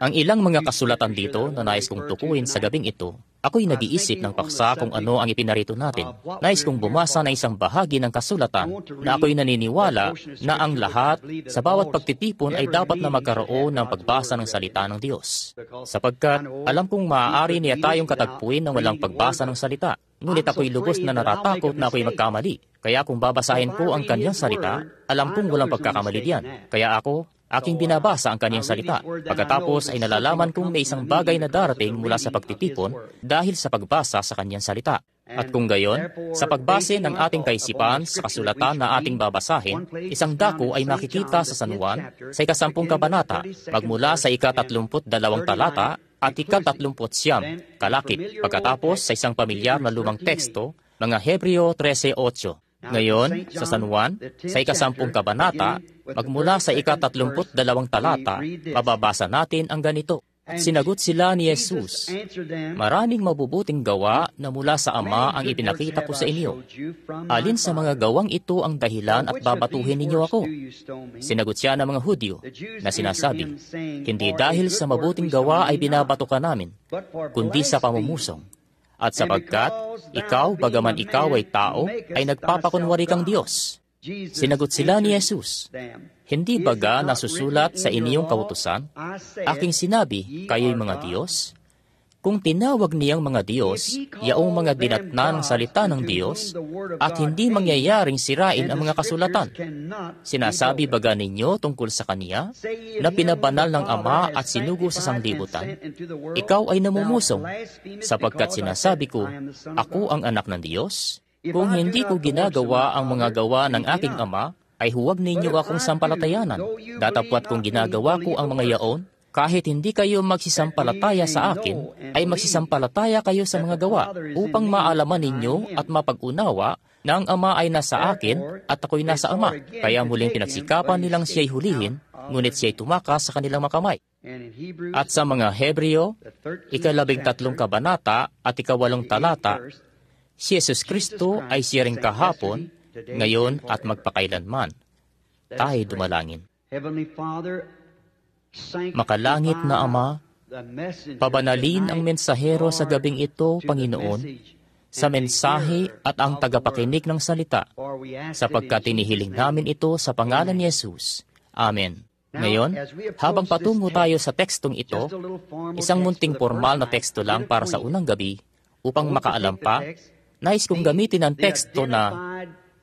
Ang ilang mga kasulatan dito na nais kong tukuyin sa gabing ito, ako'y nag-iisip ng paksa kung ano ang ipinarito natin. Nais kong bumasa ng isang bahagi ng kasulatan na ako'y naniniwala na ang lahat sa bawat pagtitipon ay dapat na magkaroon ng pagbasa ng salita ng Diyos. Sapagkat alam kong maaari niya tayong katagpuin ng walang pagbasa ng salita. Ngunit ako'y lubos na natatakot na ako'y magkamali. Kaya kung babasahin ko ang kanyang salita, alam kong walang pagkakamali diyan. Kaya aking binabasa ang kanyang salita. Pagkatapos ay nalalaman kong may isang bagay na darating mula sa pagtitipon dahil sa pagbasa sa kanyang salita. At kung gayon, sa pagbase ng ating kaisipan sa kasulatan na ating babasahin, isang dako ay makikita sa San Juan sa 10 kabanata, magmula sa 32 talata at 39 kalakip. Pagkatapos sa isang pamilyar na lumang teksto, mga Hebreo 13:8. Ngayon, sa San Juan, sa 10 kabanata, magmula sa 32 talata, mababasa natin ang ganito. Sinagot sila ni Jesus, "Maraming mabubuting gawa na mula sa Ama ang ipinakita ko sa inyo. Alin sa mga gawang ito ang dahilan at babatuhin ninyo ako?" Sinagot siya ng mga Hudyo na sinasabi, "Hindi dahil sa mabuting gawa ay binabato ka namin, kundi sa pamamusong. At sapagkat ikaw, bagaman ikaw ay tao, ay nagpapakunwari kang Diyos." Sinagot sila ni Jesus, "Hindi baga nasusulat sa inyong kautusan? Aking sinabi, kayo'y mga Diyos?" Kung tinawag niyang mga Diyos, yaong mga dinatnan ng salita ng Diyos, at hindi mangyayaring sirain ang mga kasulatan. Sinasabi baga ninyo tungkol sa Kaniya, na pinabanal ng Ama at sinugo sa sanglibutan, ikaw ay namumusong, sapagkat sinasabi ko, ako ang anak ng Diyos? Kung hindi ko ginagawa ang mga gawa ng aking Ama, ay huwag ninyo akong sampalatayanan. Datapwat kung ginagawa ko ang mga yaon, kahit hindi kayo magsisampalataya sa akin, ay magsisampalataya kayo sa mga gawa, upang maalaman ninyo at mapag-unawa na ang Ama ay nasa akin at ako'y nasa Ama. Kaya muling pinagsikapan nilang siya'y hulihin, ngunit siya'y tumakas sa kanilang makamay. At sa mga Hebreo, 13 kabanata at 8 talata, si Jesus Kristo ay siya ring kahapon, ngayon at magpakailanman. Tayo dumalangin. Makalangit na Ama, pabanalin ang mensahero sa gabing ito, Panginoon, sa mensahe at ang tagapakinig ng salita, sapagkat tinihiling namin ito sa pangalan ni Jesus. Amen. Ngayon, habang patungo tayo sa tekstong ito, isang munting formal na teksto lang para sa unang gabi, upang makaalam pa, nais kong gamitin ang teksto na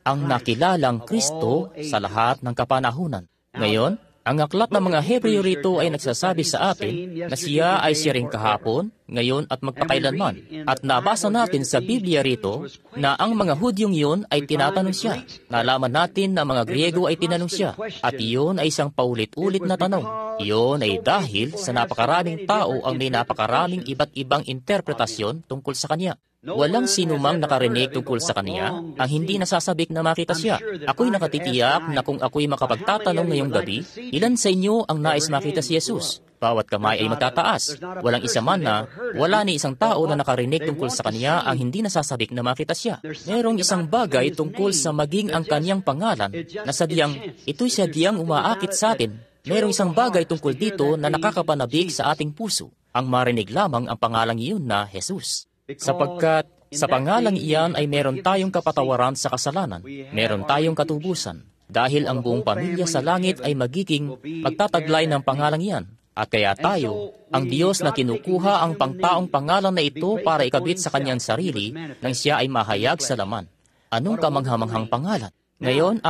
ang nakilalang Kristo sa lahat ng kapanahunan. Ngayon, ang aklat ng mga Hebreo rito ay nagsasabi sa atin na siya ay siya ring kahapon, ngayon at magpakailanman. At nabasa natin sa Biblia rito na ang mga Hudyong iyon ay tinatanong siya. Nalaman natin na mga Griego ay tinanong siya. At iyon ay isang paulit-ulit na tanong. Iyon ay dahil sa napakaraming tao ang may napakaraming iba't ibang interpretasyon tungkol sa Kanya. Walang sinumang nakarinig tungkol sa Kanya ang hindi nasasabik na makita siya. Ako'y nakatitiyak na kung ako'y makapagtatanong ngayong gabi, ilan sa inyo ang nais makita si Jesus? Bawat kamay ay magtataas. Walang isa man na wala ni isang tao na nakarinig tungkol sa Kanya ang hindi nasasabik na makita siya. Merong isang bagay tungkol sa maging ang Kanyang pangalan na sadyang ito'y sadyang umaakit sa atin. Merong isang bagay tungkol dito na nakakapanabik sa ating puso. Ang marinig lamang ang pangalang iyon na Jesus. Sapagkat sa pangalang iyan ay meron tayong kapatawaran sa kasalanan, meron tayong katubusan, dahil ang buong pamilya sa langit ay magiging magtataglay ng pangalang iyan. At kaya tayo, ang Diyos na kinukuha ang pangtaong pangalan na ito para ikabit sa Kanyang sarili nang siya ay mahayag sa laman. Anong kamanghamanghang pangalan? Ngayon,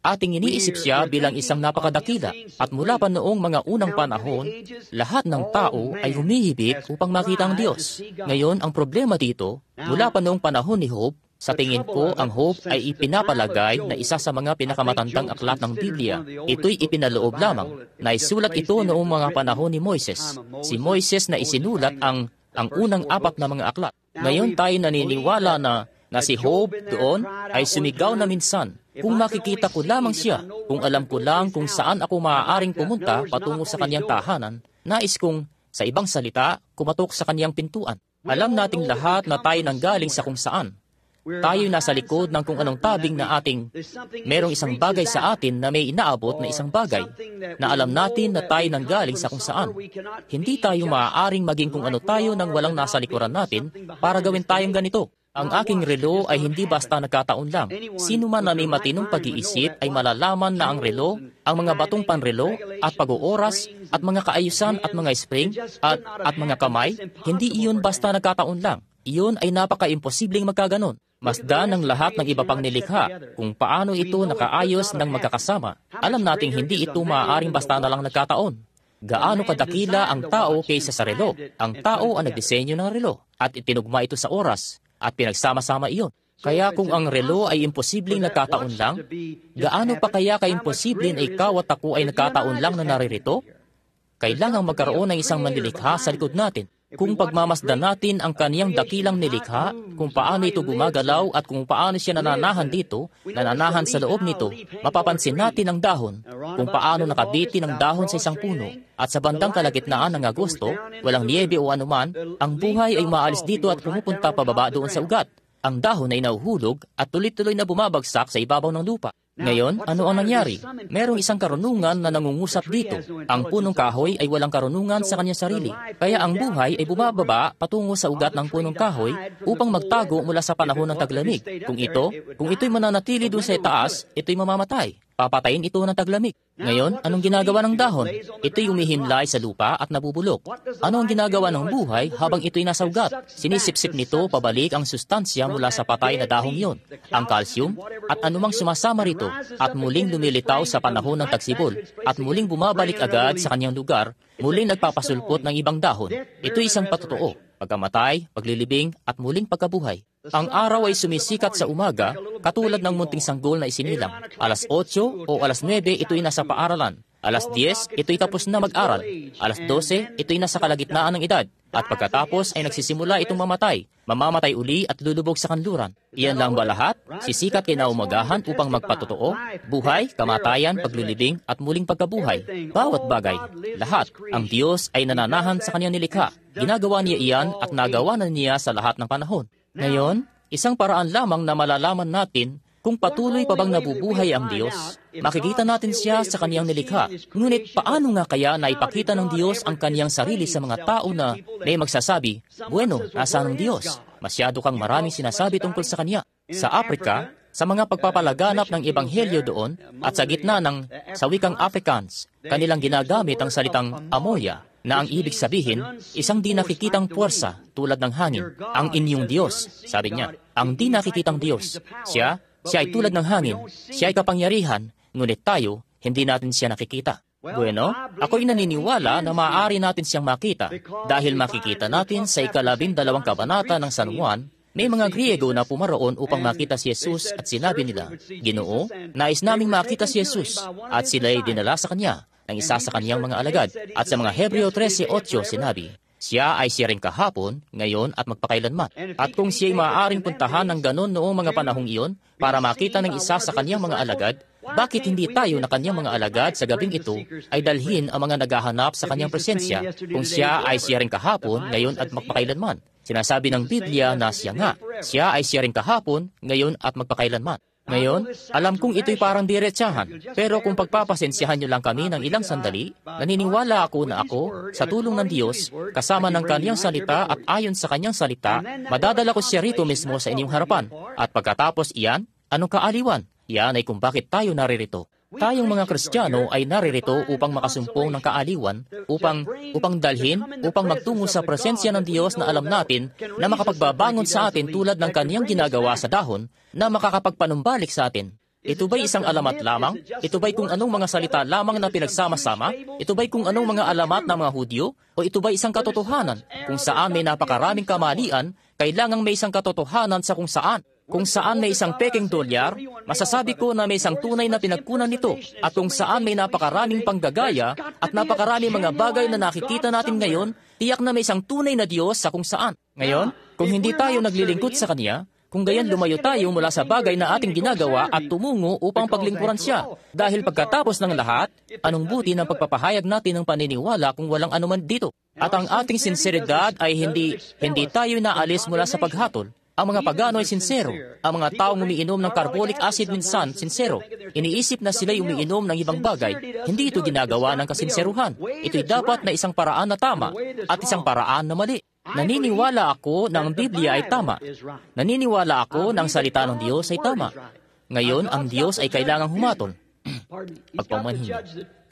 ating iniisip siya bilang isang napakadakila, at mula pa noong mga unang panahon, lahat ng tao ay humihibik upang makita ang Diyos. Ngayon, ang problema dito, mula pa noong panahon ni Job, sa tingin ko, ang Job ay ipinapalagay na isa sa mga pinakamatandang aklat ng Biblia. Ito'y ipinaloob lamang. Naisulat ito noong mga panahon ni Moises. Si Moises na isinulat ang unang 4 na mga aklat. Ngayon tayo naniniwala na si Job doon ay sumigaw na minsan, kung makikita ko lamang siya, kung alam ko lang kung saan ako maaaring pumunta patungo sa kanyang tahanan, nais kong, sa ibang salita, kumatok sa kanyang pintuan. Alam nating lahat na tayo nanggaling sa kung saan. Tayo'y nasa likod ng kung anong tabing na merong isang bagay sa atin na may inaabot na isang bagay na alam natin na tayo nanggaling sa kung saan. Hindi tayo maaaring maging kung ano tayo nang walang nasa likuran natin para gawin tayong ganito. Ang aking relo ay hindi basta nagkataon lang. Sino man na may matinong pag-iisip ay malalaman na ang relo, ang mga batong panrelo at pag-ooras at mga kaayusan at mga spring at mga kamay, hindi iyon basta nagkataon lang. Iyon ay napaka-imposibleng magkaganon. Masdan ng lahat ng iba pang nilikha kung paano ito nakaayos ng magkakasama. Alam nating hindi ito maaaring basta na lang nagkataon. Gaano kadakila ang tao kaysa sa relo? Ang tao ang nagdisenyo ng relo at itinugma ito sa oras at pinagsama-sama iyon. Kaya kung ang relo ay imposibleng nagkataon lang, gaano pa kaya ka-imposible na ikaw at ako ay nagkataon lang na naririto? Kailangang magkaroon ng isang manlilikha sa likod natin. Kung pagmamasdan natin ang kaniyang dakilang nilikha, kung paano ito gumagalaw at kung paano siya nananahan dito, nananahan sa loob nito, mapapansin natin ang dahon, kung paano nakabitin ang dahon sa isang puno. At sa bandang kalagitnaan ng Agosto, walang niebe o anuman, ang buhay ay maalis dito at pumupunta pababa doon sa ugat. Ang dahon ay nahuhulog at tuloy-tuloy na bumabagsak sa ibabaw ng lupa. Ngayon, ano ang nangyari? Merong isang karunungan na nangungusap dito. Ang punong kahoy ay walang karunungan sa kanyang sarili. Kaya ang buhay ay bumababa patungo sa ugat ng punong kahoy upang magtago mula sa panahon ng taglamig. Kung ito'y mananatili doon sa itaas, ito'y mamamatay. Papatayin ito ng taglamig. Ngayon, anong ginagawa ng dahon? Ito'y umihimlay sa lupa at nabubulok. Ano ang ginagawa ng buhay habang ito'y nasa ugat? Sinisipsip nito pabalik ang sustansya mula sa patay na dahong iyon, ang calcium at anumang sumasama rito, at muling lumilitaw sa panahon ng tagsibol, at muling bumabalik agad sa kanyang lugar, muling nagpapasulpot ng ibang dahon. Ito'y isang patotoo, pagkamatay, paglilibing, at muling pagkabuhay. Ang araw ay sumisikat sa umaga, katulad ng munting sanggol na isinilang. Alas 8 o alas 9, ito'y nasa paaralan. Alas 10, ito'y tapos na mag-aral. Alas 12, ito'y nasa kalagitnaan ng edad. At pagkatapos ay nagsisimula itong mamatay. Mamamatay uli at lulubog sa kanluran. Iyan lang ba lahat? Sisikat kinaumagahan upang magpatotoo? Buhay, kamatayan, paglilibing, at muling pagkabuhay. Bawat bagay, lahat, ang Diyos ay nananahan sa kanyang nilikha. Ginagawa niya iyan at nagawa na niya sa lahat ng panahon. Ngayon, isang paraan lamang na malalaman natin kung patuloy pa bang nabubuhay ang Diyos. Makikita natin siya sa kaniyang nilikha. Ngunit paano nga kaya naipakita ng Diyos ang kaniyang sarili sa mga tao na may magsasabi, "Bueno, nasaan ang Diyos?" Masyado kang maraming sinasabi tungkol sa kanya. Sa Africa, sa mga pagpapalaganap ng ebanghelyo doon at sa gitna ng sa wikang Afrikaans, kanilang ginagamit ang salitang amoya, na ang ibig sabihin, isang di nakikitang puwersa tulad ng hangin. Ang inyong Diyos, sabi niya, ang di nakikitang Diyos. Siya ay tulad ng hangin. Siya ay kapangyarihan, ngunit tayo, hindi natin siya nakikita. Bueno, ako'y naniniwala na maaari natin siyang makita dahil makikita natin sa 12 kabanata ng San Juan, may mga Griego na pumaroon upang makita si Jesus at sinabi nila, "Ginoo, nais naming makita si Jesus," at sila'y dinala sa kanya ng isa sa kaniyang mga alagad. At sa mga Hebreo 13:8 sinabi, siya ay siya rin kahapon, ngayon at magpakailanman. At kung siya'y maaaring puntahan ng ganon noong mga panahong iyon para makita ng isa sa kaniyang mga alagad, bakit hindi tayo na kaniyang mga alagad sa gabing ito ay dalhin ang mga naghahanap sa kaniyang presensya kung siya ay siya rin kahapon, ngayon at magpakailanman? Sinasabi ng Biblia na siya nga, siya ay siya rin kahapon, ngayon at magpakailanman. Ngayon, alam kong ito'y parang diretsahan, pero kung pagpapasensyahan niyo lang kami ng ilang sandali, naniniwala ako na ako, sa tulong ng Diyos, kasama ng kaniyang salita at ayon sa kanyang salita, madadala ko siya rito mismo sa inyong harapan. At pagkatapos iyan, anong kaaliwan? Iyan ay kung bakit tayo naririto. Tayong mga Kristiyano ay naririto upang makasumpong ng kaaliwan, upang dalhin, upang magtungo sa presensya ng Diyos na alam natin na makapagbabangon sa atin tulad ng kaniyang ginagawa sa dahon na makakapagpanumbalik sa atin. Ito ba'y isang alamat lamang? Ito ba'y kung anong mga salita lamang na pinagsama-sama? Ito ba'y kung anong mga alamat ng mga Hudyo? O ito ba'y isang katotohanan? Kung saan may napakaraming kamalian, kailangang may isang katotohanan sa kung saan. Kung saan may isang peking dolyar, masasabi ko na may isang tunay na pinagkunan nito. At kung saan may napakaraming panggagaya at napakaraming mga bagay na nakikita natin ngayon, tiyak na may isang tunay na Diyos sa kung saan. Ngayon, kung hindi tayo naglilingkod sa Kanya, kung gayon lumayo tayo mula sa bagay na ating ginagawa at tumungo upang paglingkuran siya. Dahil pagkatapos ng lahat, anong buti ng pagpapahayag natin ng paniniwala kung walang anuman dito? At ang ating sinseridad ay hindi tayo naalis mula sa paghatol. Ang mga pagano ay sincero. Ang mga taong umiinom ng carbolic acid minsan, sincero. Iniisip na sila'y umiinom ng ibang bagay. Hindi ito ginagawa ng kasinseruhan. Ito'y dapat na isang paraan na tama at isang paraan na mali. Naniniwala ako na ang Biblia ay tama. Naniniwala ako na ang salita ng Diyos ay tama. Ngayon, ang Diyos ay kailangang humatol. Pagpamanhin.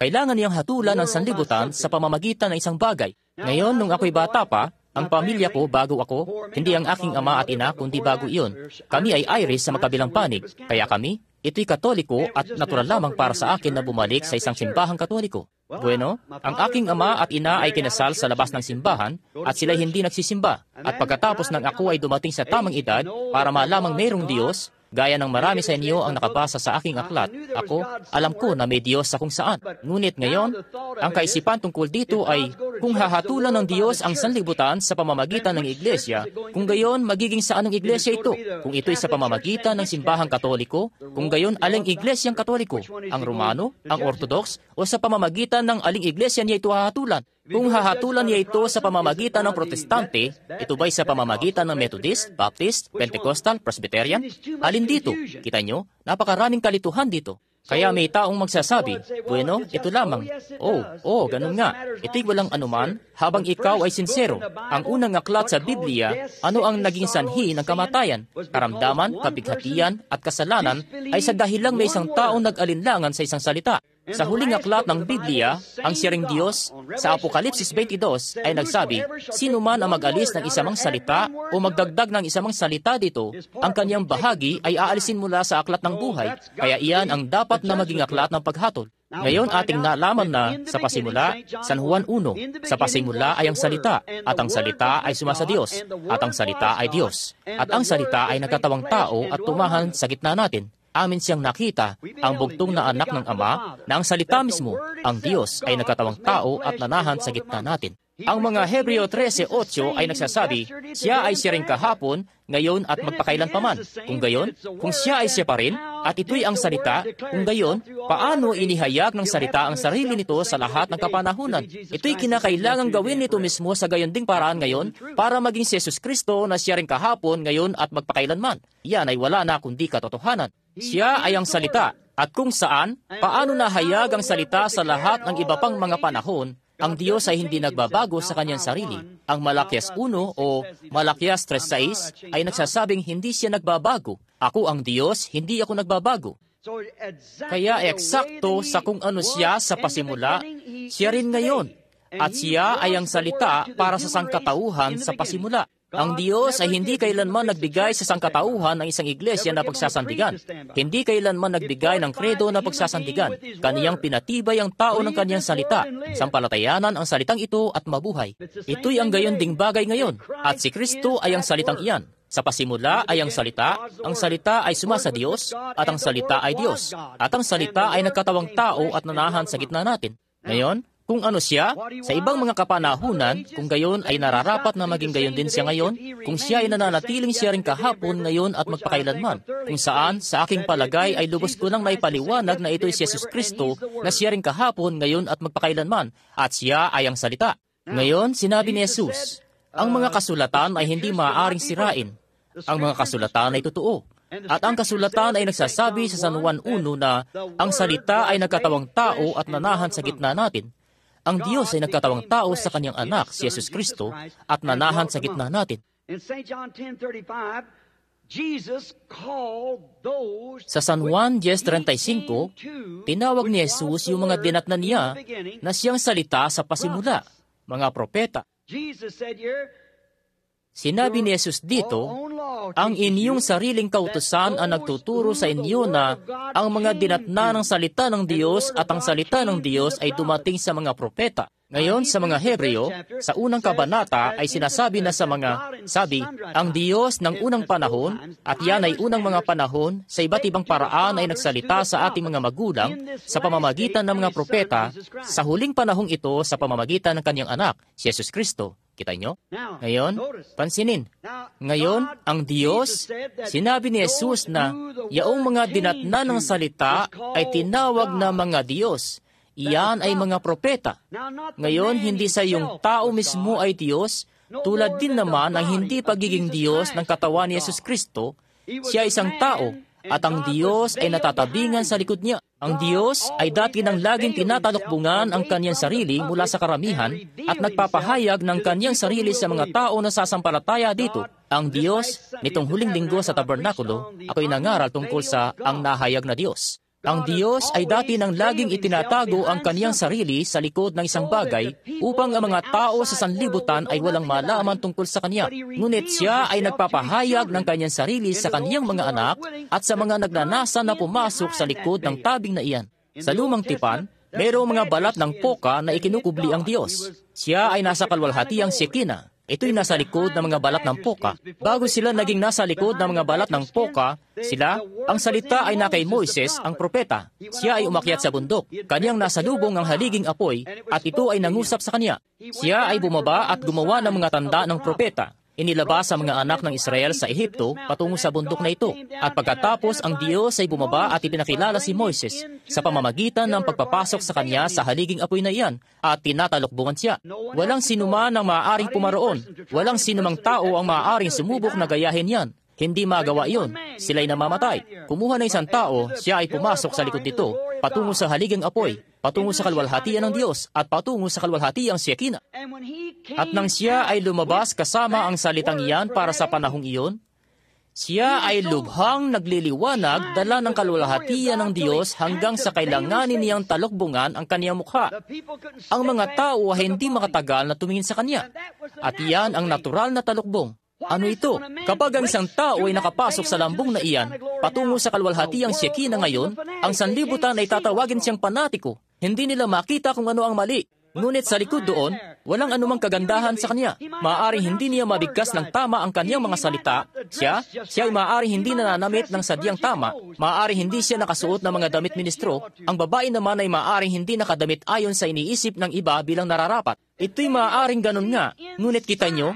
Kailangan niyang hatulan ng sanlibutan sa pamamagitan ng isang bagay. Ngayon, nung ako'y bata pa, ang pamilya ko bago ako, hindi ang aking ama at ina, kundi bago iyon. Kami ay Irish sa magkabilang panig, kaya ito'y Katoliko at natural lamang para sa akin na bumalik sa isang simbahang Katoliko. Bueno, ang aking ama at ina ay kinasal sa labas ng simbahan at sila'y hindi nagsisimba. At pagkatapos ng ako ay dumating sa tamang edad para malamang mayroong Diyos, gaya ng marami sa inyo ang nakabasa sa aking aklat, ako, alam ko na may Diyos sa kung saan. Ngunit ngayon, ang kaisipan tungkol dito ay kung hahatulan ng Diyos ang sanlibutan sa pamamagitan ng iglesia, kung gayon magiging saan ang iglesia ito? Kung ito'y sa pamamagitan ng simbahang Katoliko, kung gayon aling iglesyang Katoliko? Ang Romano, ang Orthodox, o sa pamamagitan ng aling iglesia niya ito hahatulan? Kung hahatulan niya ito sa pamamagitan ng Protestante, ito ba'y sa pamamagitan ng Methodist, Baptist, Pentecostal, Presbyterian? Alin dito? Kita nyo, napakaraming kalituhan dito. Kaya may taong magsasabi, bueno, ito lamang. Ganun nga. Ito'y walang anuman habang ikaw ay sincero. Ang unang aklat sa Biblia, ano ang naging sanhi ng kamatayan? Karamdaman, kabighatian, at kasalanan ay sa dahilang may isang taong nag-alinlangan sa isang salita. Sa huling aklat ng Biblia, ang siyering Diyos, sa Apokalipsis 22, ay nagsabi, sino man ang mag-alis ng isamang salita o magdagdag ng isamang salita dito, ang kanyang bahagi ay aalisin mula sa aklat ng buhay, kaya iyan ang dapat na maging aklat ng paghatol. Ngayon ating nalaman na sa pasimula, San Juan 1, sa pasimula ay ang salita, at ang salita ay sumasa Diyos, at ang salita ay Diyos, at ang salita ay nagkatawang tao at tumahan sa gitna natin. Amin siyang nakita, ang bugtong na anak ng Ama, na ang salita mismo, ang Diyos, ay nagkatawang tao at nanahan sa gitna natin. Ang mga Hebreo 13:8 ay nagsasabi, siya ay siya rin kahapon, ngayon at magpakailanpaman. Kung gayon, kung siya ay siya pa rin, at ito'y ang salita, kung gayon, paano inihayag ng salita ang sarili nito sa lahat ng kapanahunan? Ito'y kinakailangang gawin nito mismo sa gayon ding paraan ngayon para maging si Jesus Kristo na siya rin kahapon, ngayon at magpakailanman. Yan ay wala na kundi katotohanan. Siya ay ang salita, at kung saan, paano nahayag ang salita sa lahat ng iba pang mga panahon, ang Diyos ay hindi nagbabago sa kanyang sarili. Ang Malakias 1 o Malakias 3:6 ay nagsasabing hindi siya nagbabago. Ako ang Diyos, hindi ako nagbabago. Kaya eksakto sa kung ano siya sa pasimula, siya rin ngayon. At siya ay ang salita para sa sangkatauhan sa pasimula. Ang Diyos ay hindi kailanman nagbigay sa sangkatauhan ng isang iglesia na pagsasandigan. Hindi kailanman nagbigay ng kredo na pagsasandigan. Kaniyang pinatibay ang tao ng kaniyang salita. Sampalatayanan ang salitang ito at mabuhay. Ito'y ang gayon ding bagay ngayon. At si Kristo ay ang salitang iyan. Sa pasimula ay ang salita ay sumasa Diyos, at ang salita ay Diyos. At ang salita ay nagkatawang tao at nanahan sa gitna natin. Ngayon, kung ano siya, sa ibang mga kapanahunan, kung gayon ay nararapat na maging gayon din siya ngayon, kung siya ay nananatiling siya rin kahapon, ngayon at magpakailanman, kung saan, sa aking palagay ay lubos ko nang naipaliwanag na ito'y si Jesus Kristo na siya rin kahapon, ngayon at magpakailanman, at siya ay ang salita. Ngayon, sinabi ni Jesus, ang mga kasulatan ay hindi maaaring sirain. Ang mga kasulatan ay totoo. At ang kasulatan ay nagsasabi sa San Juan 1 na ang salita ay nagkatawang tao at nanahan sa gitna natin. Ang Diyos ay nagkatawang tao sa kanyang anak, si Jesus Kristo, at nanahan sa gitna natin. Sa San Juan 10:35, tinawag ni Jesus yung mga dinatnan niya na siyang salita sa pasimula, mga propeta. Sinabi ni Jesus dito, ang inyong sariling kautusan ang nagtuturo sa inyo na ang mga dinatna ng salita ng Diyos at ang salita ng Diyos ay dumating sa mga propeta. Ngayon, sa mga Hebreo, sa unang kabanata ay sinasabi na ang Diyos ng unang panahon, at yan ay unang mga panahon, sa iba't ibang paraan ay nagsalita sa ating mga magulang sa pamamagitan ng mga propeta, sa huling panahong ito sa pamamagitan ng kanyang anak, si Jesus Kristo. Kita nyo? Ngayon, pansinin. Ngayon, ang Diyos, sinabi ni Jesus na yaong mga dinatna ng salita ay tinawag na mga Diyos. Iyan ay mga propeta. Ngayon, hindi sa yung tao mismo ay Diyos, tulad din naman ang hindi pagiging Diyos ng katawan ni Yesus Kristo. Siya ay isang tao, at ang Diyos ay natatabingan sa likod niya. Ang Diyos ay dati nang laging tinatalokbungan ang kanyang sarili mula sa karamihan at nagpapahayag ng kanyang sarili sa mga tao na sasampalataya dito. Ang Diyos, nitong huling linggo sa tabernakulo, ako'y nangaral tungkol sa ang nahayag na Diyos. Ang Diyos ay dati nang laging itinatago ang kaniyang sarili sa likod ng isang bagay upang ang mga tao sa sanlibutan ay walang malaman tungkol sa Kanya. Ngunit Siya ay nagpapahayag ng kanyang sarili sa kaniyang mga anak at sa mga nagnanasa na pumasok sa likod ng tabing na iyan. Sa lumang tipan, mayroong mga balat ng poka na ikinukubli ang Diyos. Siya ay nasa kalwalhatiang Shekinah. Ito'y nasa likod ng mga balat ng poka. Bago sila naging nasa likod ng mga balat ng poka, ang salita ay na kay Moises, ang propeta. Siya ay umakyat sa bundok. Kaniyang nasa lubong ang haliging apoy, at ito ay nangusap sa kanya. Siya ay bumaba at gumawa ng mga tanda ng propeta. Inilabas ang mga anak ng Israel sa Ehipto patungo sa bundok na ito. At pagkatapos ang Diyos ay bumaba at ipinakilala si Moises sa pamamagitan ng pagpapasok sa kanya sa haliging apoy na iyan at tinatalokbungan siya. Walang sinuman ang maaaring pumaroon. Walang sinumang tao ang maaaring sumubok na gayahin yan. Hindi magawa iyon. Sila'y namamatay. Kumuha ng isang tao, siya ay pumasok sa likod nito, patungo sa haliging apoy, patungo sa kalwalhatian ng Diyos, at patungo sa kalwalhatiang Shekinah. At nang siya ay lumabas kasama ang salitang iyan para sa panahong iyon, siya ay lubhang nagliliwanag dala ng kalwalhatian ng Diyos hanggang sa kailanganin niyang talokbungan ang kaniyang mukha. Ang mga tao ay hindi makatagal na tumingin sa kanya. At iyan ang natural na talokbong. Ano ito? Kapag ang isang tao ay nakapasok sa lambung na iyan, patungo sa kalwalhatiang Shekinah ngayon, ang sanlibutan ay tatawagin siyang panatiko. Hindi nila makita kung ano ang mali. Ngunit sa likod doon, walang anumang kagandahan sa kanya. Maaaring hindi niya mabigkas ng tama ang kanyang mga salita. Siya ay maaaring hindi nananamit ng sadyang tama. Maaaring hindi siya nakasuot ng mga damit ministro. Ang babae naman ay maaaring hindi nakadamit ayon sa iniisip ng iba bilang nararapat. Ito'y maaaring ganun nga. Ngunit kita nyo,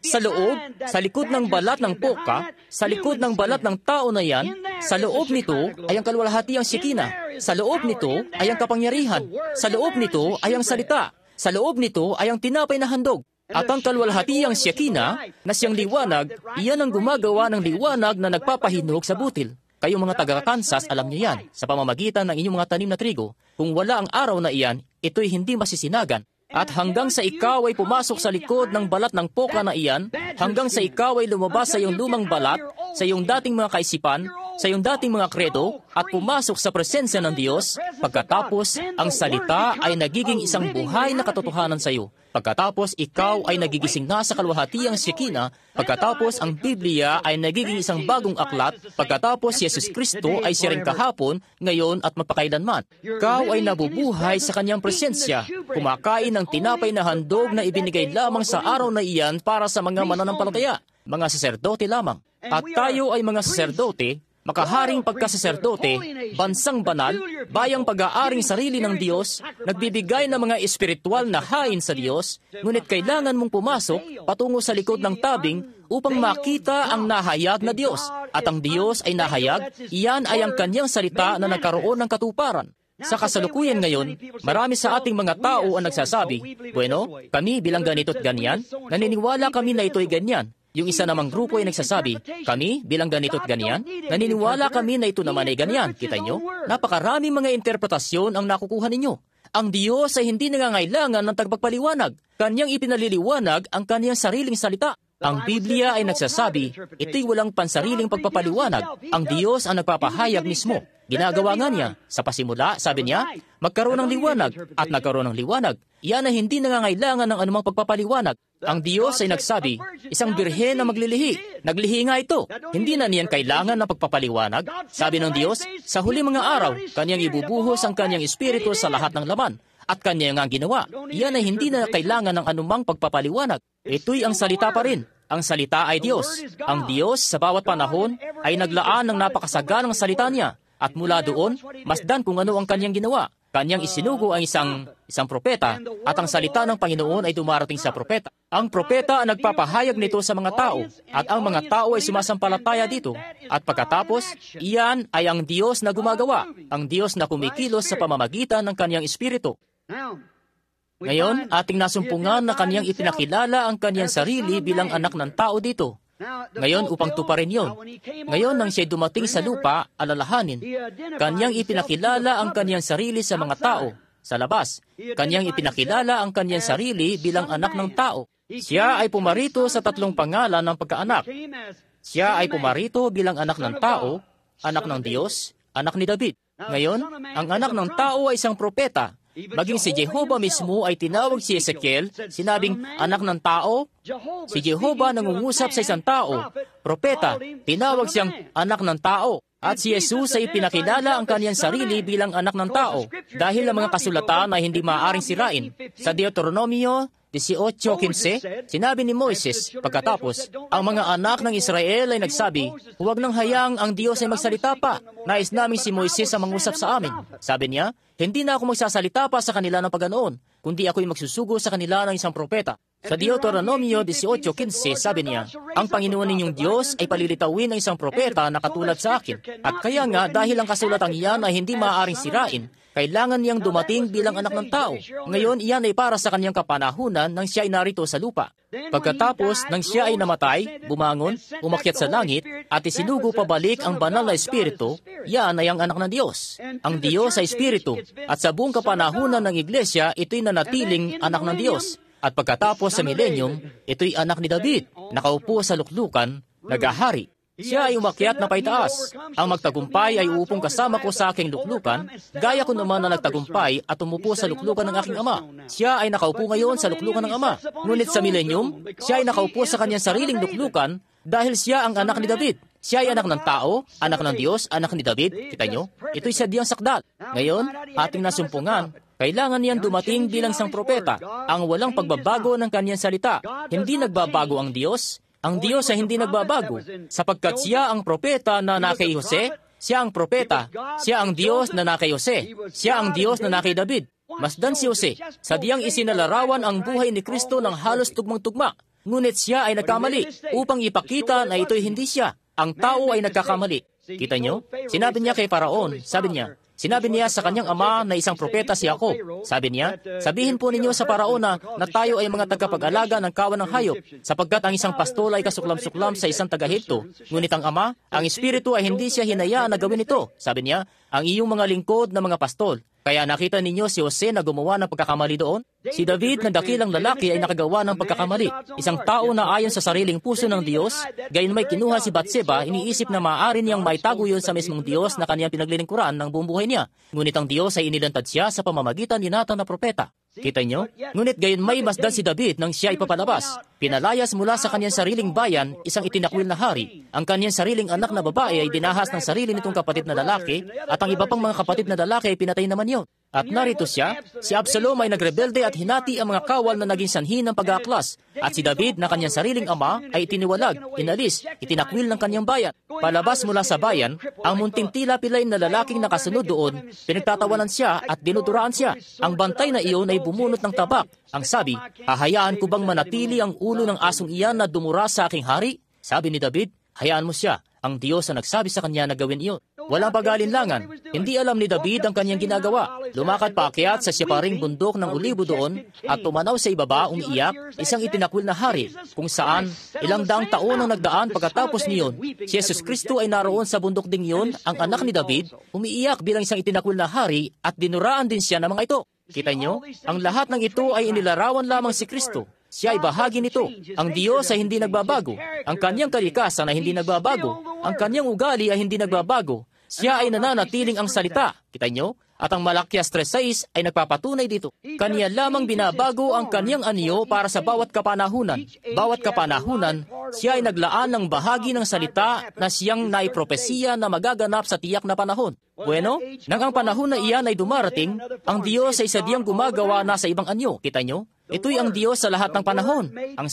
sa loob, sa likod ng balat ng poka, sa likod ng balat ng tao na yan, sa loob nito ay ang kalwalhatiang Shekinah. Sa loob nito ay ang kapangyarihan. Sa loob nito ay ang salita. Sa loob nito ay ang tinapay na handog. At ang kalwalhatiang Shekinah, na siyang liwanag, iyan ang gumagawa ng liwanag na nagpapahinog sa butil. Kayong mga taga-Kansas, alam niyo yan, sa pamamagitan ng inyong mga tanim na trigo. Kung wala ang araw na iyan, ito'y hindi masisinagan. At hanggang sa ikaw ay pumasok sa likod ng balat ng poka na iyan, hanggang sa ikaw ay lumabas sa iyong lumang balat, sa iyong dating mga kaisipan, sa iyong dating mga kredo, at pumasok sa presensya ng Diyos, pagkatapos ang salita ay nagiging isang buhay na katotohanan sa iyo. Pagkatapos ikaw ay nagigising na sa kalwalhatiang Shekinah, pagkatapos ang Biblia ay nagiging isang bagong aklat, pagkatapos Yesus Kristo ay siya rin kahapon, ngayon at mapakailanman. Ikaw ay nabubuhay sa kanyang presensya, kumakain ng tinapay na handog na ibinigay lamang sa araw na iyan para sa mga mananampalataya, mga saserdote lamang. At tayo ay mga saserdote, makaharing pagkasaserdote, bansang banal, bayang pag-aaring sarili ng Diyos, nagbibigay ng mga espiritual na hain sa Diyos, ngunit kailangan mong pumasok patungo sa likod ng tabing upang makita ang nahayag na Diyos. At ang Diyos ay nahayag, iyan ay ang kanyang salita na nagkaroon ng katuparan. Sa kasalukuyan ngayon, marami sa ating mga tao ang nagsasabi, bueno, kami bilang ganito't ganyan, naniniwala kami na ito'y ganyan. Yung isa namang grupo ay nagsasabi, kami bilang ganito't ganyan, naniniwala kami na ito naman ay ganyan. Kita nyo? Napakaraming mga interpretasyon ang nakukuha ninyo. Ang Diyos ay hindi nangangailangan ng tagapagpaliwanag. Kanyang ipinaliliwanag ang kanyang sariling salita. Ang Biblia ay nagsasabi, ito'y walang pansariling pagpapaliwanag. Ang Diyos ang nagpapahayag mismo. Ginagawa nga niya. Sa pasimula, sabi niya, magkaroon ng liwanag at nagkaroon ng liwanag. Iyan ay hindi nangangailangan ng anumang pagpapaliwanag. Ang Diyos ay nagsabi, isang birhen na maglilihi. Naglihi nga ito. Hindi na niyan kailangan ng pagpapaliwanag. Sabi ng Diyos, sa huli mga araw, kanyang ibubuhos ang kanyang espiritu sa lahat ng laman. At kanya nga ginawa. Iyan ay hindi na kailangan ng anumang pagpapaliwanag. Ito'y ang salita pa rin. Ang salita ay Diyos. Ang Diyos sa bawat panahon ay naglaan ng napakasaganang salita niya. At mula doon, masdan kung ano ang kanyang ginawa. Kanyang isinugo ang isang propeta at ang salita ng Panginoon ay dumarating sa propeta. Ang propeta ang nagpapahayag nito sa mga tao at ang mga tao ay sumasampalataya dito. At pagkatapos, iyan ay ang Diyos na gumagawa, ang Diyos na kumikilos sa pamamagitan ng kanyang espiritu. Ngayon, ating nasumpungan na kanyang ipinakilala ang kanyang sarili bilang anak ng tao dito. Ngayon, upang tuparin yon. Ngayon, nang siya'y dumating sa lupa, alalahanin, kanyang ipinakilala ang kanyang sarili sa mga tao, sa labas. Kanyang ipinakilala ang kanyang sarili bilang anak ng tao. Siya ay pumarito sa tatlong pangalan ng pagkaanak. Siya ay pumarito bilang anak ng tao, anak ng Diyos, anak ni David. Ngayon, ang anak ng tao ay isang propeta. Maging si Jehovah mismo ay tinawag si Ezekiel, sinabing anak ng tao. Si Jehovah nangungusap sa isang tao, propeta, tinawag siyang anak ng tao. At si Jesus ay pinakilala ang kanyang sarili bilang anak ng tao dahil ang mga kasulatan ay hindi maaaring sirain. Sa Deuteronomio 18:15, sinabi ni Moises, pagkatapos, ang mga anak ng Israel ay nagsabi, huwag nang hayang ang Diyos ay magsalita pa. Nais namin si Moises ang mangusap sa amin. Sabi niya, hindi na ako magsasalita pa sa kanila ng paganoon, kundi ako'y magsusugo sa kanila ng isang propeta. Sa Deuteronomio 18:15, sabi niya, ang Panginoon ninyong Diyos ay palilitawin ng isang propeta na katulad sa akin. At kaya nga, dahil ang kasulatang iyan ay hindi maaaring sirain, kailangan niyang dumating bilang anak ng tao. Ngayon, iyan ay para sa kanyang kapanahunan nang siya ay narito sa lupa. Pagkatapos, nang siya ay namatay, bumangon, umakyat sa langit, at isinugo pabalik ang banal na espiritu, yan ay ang anak ng Diyos. Ang Diyos ay espiritu, at sa buong kapanahunan ng iglesia, ito'y nanatiling anak ng Diyos. At pagkatapos sa milenyum, ito'y anak ni David, nakaupo sa luklukan, nagahari. Siya ay umakyat na paitaas. Ang magtagumpay ay uupong kasama ko sa aking luklukan, gaya ko naman na nagtagumpay at umupo sa luklukan ng aking ama. Siya ay nakaupo ngayon sa luklukan ng ama. Ngunit sa milenyum, siya ay nakaupo sa kanyang sariling luklukan dahil siya ang anak ni David. Siya ay anak ng tao, anak ng Diyos, anak ni David. Kita nyo? Ito'y sadyang sakdal. Ngayon, ating nasumpungan, kailangan niyan dumating bilang isang propeta, ang walang pagbabago ng kanyang salita. Hindi nagbabago ang Diyos. Ang Diyos ay hindi nagbabago, sapagkat siya ang propeta na nakay Jose, siya ang propeta, siya ang Diyos na nakay Jose, siya ang Diyos na nakay David. Masdan si Jose, sadyang isinalarawan ang buhay ni Kristo ng halos tugmang-tugma, ngunit siya ay nagkamali upang ipakita na ito'y hindi siya. Ang tao ay nagkakamali. Kita nyo? Sinabi niya kay Paraon, sinabi niya sa kanyang ama na isang propeta si Jacob. Sabi niya, sabihin po ninyo sa Paraon na tayo ay mga tagapag-alaga ng kawan ng hayop, sapagkat ang isang pastol ay kasuklam-suklam sa isang taga-Ehipto. Ngunit ang ama, ang espiritu ay hindi siya hinayaan na gawin ito. Sabi niya, ang iyong mga lingkod na mga pastol. Kaya nakita ninyo si Jose na gumawa ng pagkakamali doon? Si David na dakilang lalaki ay nakagawa ng pagkakamali. Isang tao na ayon sa sariling puso ng Diyos, gayon may kinuha si Batseba, iniisip na maaari niyang maitago yun sa mismong Diyos na kaniyang pinaglilingkuran ng buong buhay niya. Ngunit ang Diyos ay inilantad siya sa pamamagitan ni Nathan na propeta. Kita nyo? Ngunit gayon may masdan si David nang siya ipapalabas. Pinalayas mula sa kanyang sariling bayan, isang itinakwil na hari. Ang kanyang sariling anak na babae ay dinahas ng sarili nitong kapatid na lalaki, at ang iba pang mga kapatid na lalaki ay pinatay naman yun. At narito siya, si Absalom ay nagrebelde at hinati ang mga kawal na naging sanhi ng pag-aaklas. At si David na kanyang sariling ama ay itiniwalag, inalis, itinakwil ng kanyang bayan. Palabas mula sa bayan, ang munting tila pilay na lalaking nakasunod doon, pinagtatawanan siya at dinuduraan siya. Ang bantay na iyon ay bumunot ng tabak. Ang sabi, hahayaan ko bang manatili ang ulo ng asong iyan na dumura sa aking hari? Sabi ni David, hayaan mo siya. Ang Diyos ang nagsabi sa kanya na gawin iyon. Walang pag-alinlangan. Hindi alam ni David ang kanyang ginagawa. Lumakad paakyat sa siparing bundok ng Olibo doon at tumanaw sa ibaba, umiiyak, isang itinakwil na hari, kung saan ilang daang taon ang nagdaan pagkatapos niyon. Si Jesus Kristo ay naroon sa bundok ding iyon, ang anak ni David, umiiyak bilang isang itinakwil na hari at dinuraan din siya ng mga ito. Kita nyo? Ang lahat ng ito ay inilarawan lamang si Kristo. Siya ay bahagi nito. Ang Diyos ay hindi nagbabago. Ang kanyang kalikasan ay hindi nagbabago. Ang kanyang ugali ay hindi nagbabago. Siya ay nananatiling ang salita. Kita nyo? At ang Malakias 3:6 ay nagpapatunay dito. Kaniya lamang binabago ang kanyang anyo para sa bawat kapanahunan. Bawat kapanahunan, siya ay naglaan ng bahagi ng salita na siyang naipropesiya na magaganap sa tiyak na panahon. Bueno, nang ang panahon na iyan ay dumarating, ang Diyos ay sadyang gumagawa na sa ibang anyo. Kita nyo? Ito'y ang Diyos sa lahat ng panahon. Ang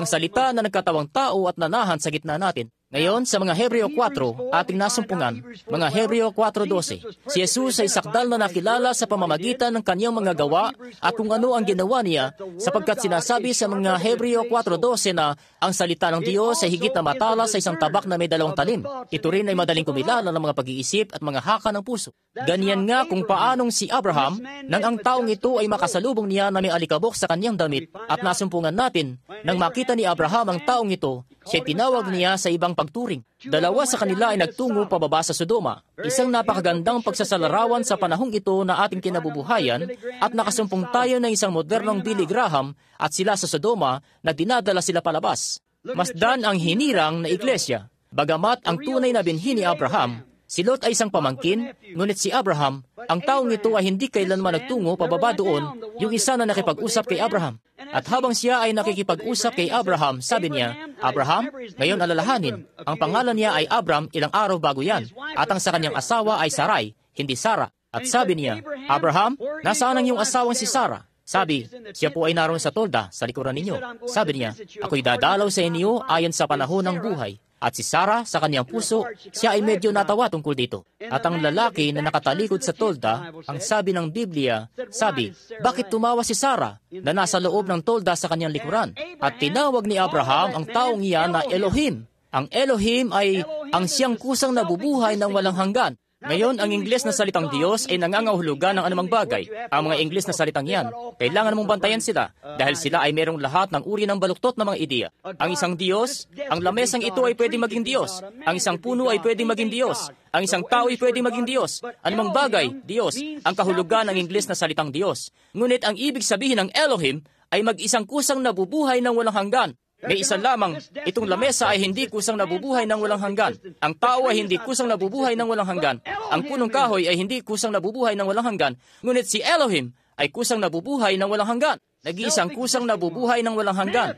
salita na nagkatawang tao at nanahan sa gitna natin. Ngayon, sa mga Hebreo 4, ating nasumpungan, mga Hebreo 4:12, si Jesus ay sakdal na nakilala sa pamamagitan ng kanyang mga gawa at kung ano ang ginawa niya, sapagkat sinasabi sa mga Hebreo 4:12 na ang salita ng Diyos ay higit na matalas sa isang tabak na may 2 talim. Ito rin ay madaling kumilala ng mga pag-iisip at mga haka ng puso. Ganyan nga kung paanong si Abraham, nang ang taong ito ay makasalubong niya na may alikabok sa kanyang damit, at nasumpungan natin, nang makita ni Abraham ang taong ito, siya tinawag niya sa ibang pagturing. 2 sa kanila ay nagtungo pababa sa Sodoma. Isang napakagandang pagsasalarawan sa panahong ito na ating kinabubuhayan, at nakasumpong tayo ng isang modernong Billy Graham at sila sa Sodoma na dinadala sila palabas. Masdan ang hinirang na iglesia. Bagamat ang tunay na binhi ni Abraham, si Lot ay isang pamangkin, ngunit si Abraham, ang taong ito ay hindi kailanman nagtungo pababa doon, yung isa na nakipag-usap kay Abraham. At habang siya ay nakikipag-usap kay Abraham, sabi niya, Abraham, ngayon alalahanin, ang pangalan niya ay Abram ilang araw bago yan, at ang sa kanyang asawa ay Sarai, hindi Sara. At sabi niya, Abraham, nasaan ang iyong asawang si Sara? Sabi, siya po ay naroon sa tolda, sa likuran ninyo. Sabi niya, ako'y dadalaw sa inyo ayon sa panahon ng buhay. At si Sara, sa kanyang puso, siya ay medyo natawa tungkol dito. At ang lalaki na nakatalikod sa tolda, ang sabi ng Biblia, sabi, bakit tumawa si Sara na nasa loob ng tolda sa kanyang likuran? At tinawag ni Abraham ang taong iyan na Elohim. Ang Elohim ay ang siyang kusang nabubuhay ng walang hanggan. Ngayon, ang Ingles na salitang Diyos ay nangangahulugan ng anumang bagay. Ang mga Ingles na salitang yan, kailangan mong bantayan sila dahil sila ay merong lahat ng uri ng baluktot na mga ideya. Ang isang Diyos, ang lamesang ito ay pwedeng maging Diyos. Ang isang puno ay pwedeng maging Diyos. Ang isang tao ay pwedeng maging Diyos. Anumang bagay, Diyos, ang kahulugan ng Ingles na salitang Diyos. Ngunit ang ibig sabihin ng Elohim ay mag-isang kusang nabubuhay ng walang hanggan. May isa lamang, itong lamesa ay hindi kusang nabubuhay ng walang hanggan. Ang tao ay hindi kusang nabubuhay ng walang hanggan. Ang punong kahoy ay hindi kusang nabubuhay ng walang hanggan. Ngunit si Elohim ay kusang nabubuhay ng walang hanggan. Nag-iisang kusang nabubuhay ng walang hanggan.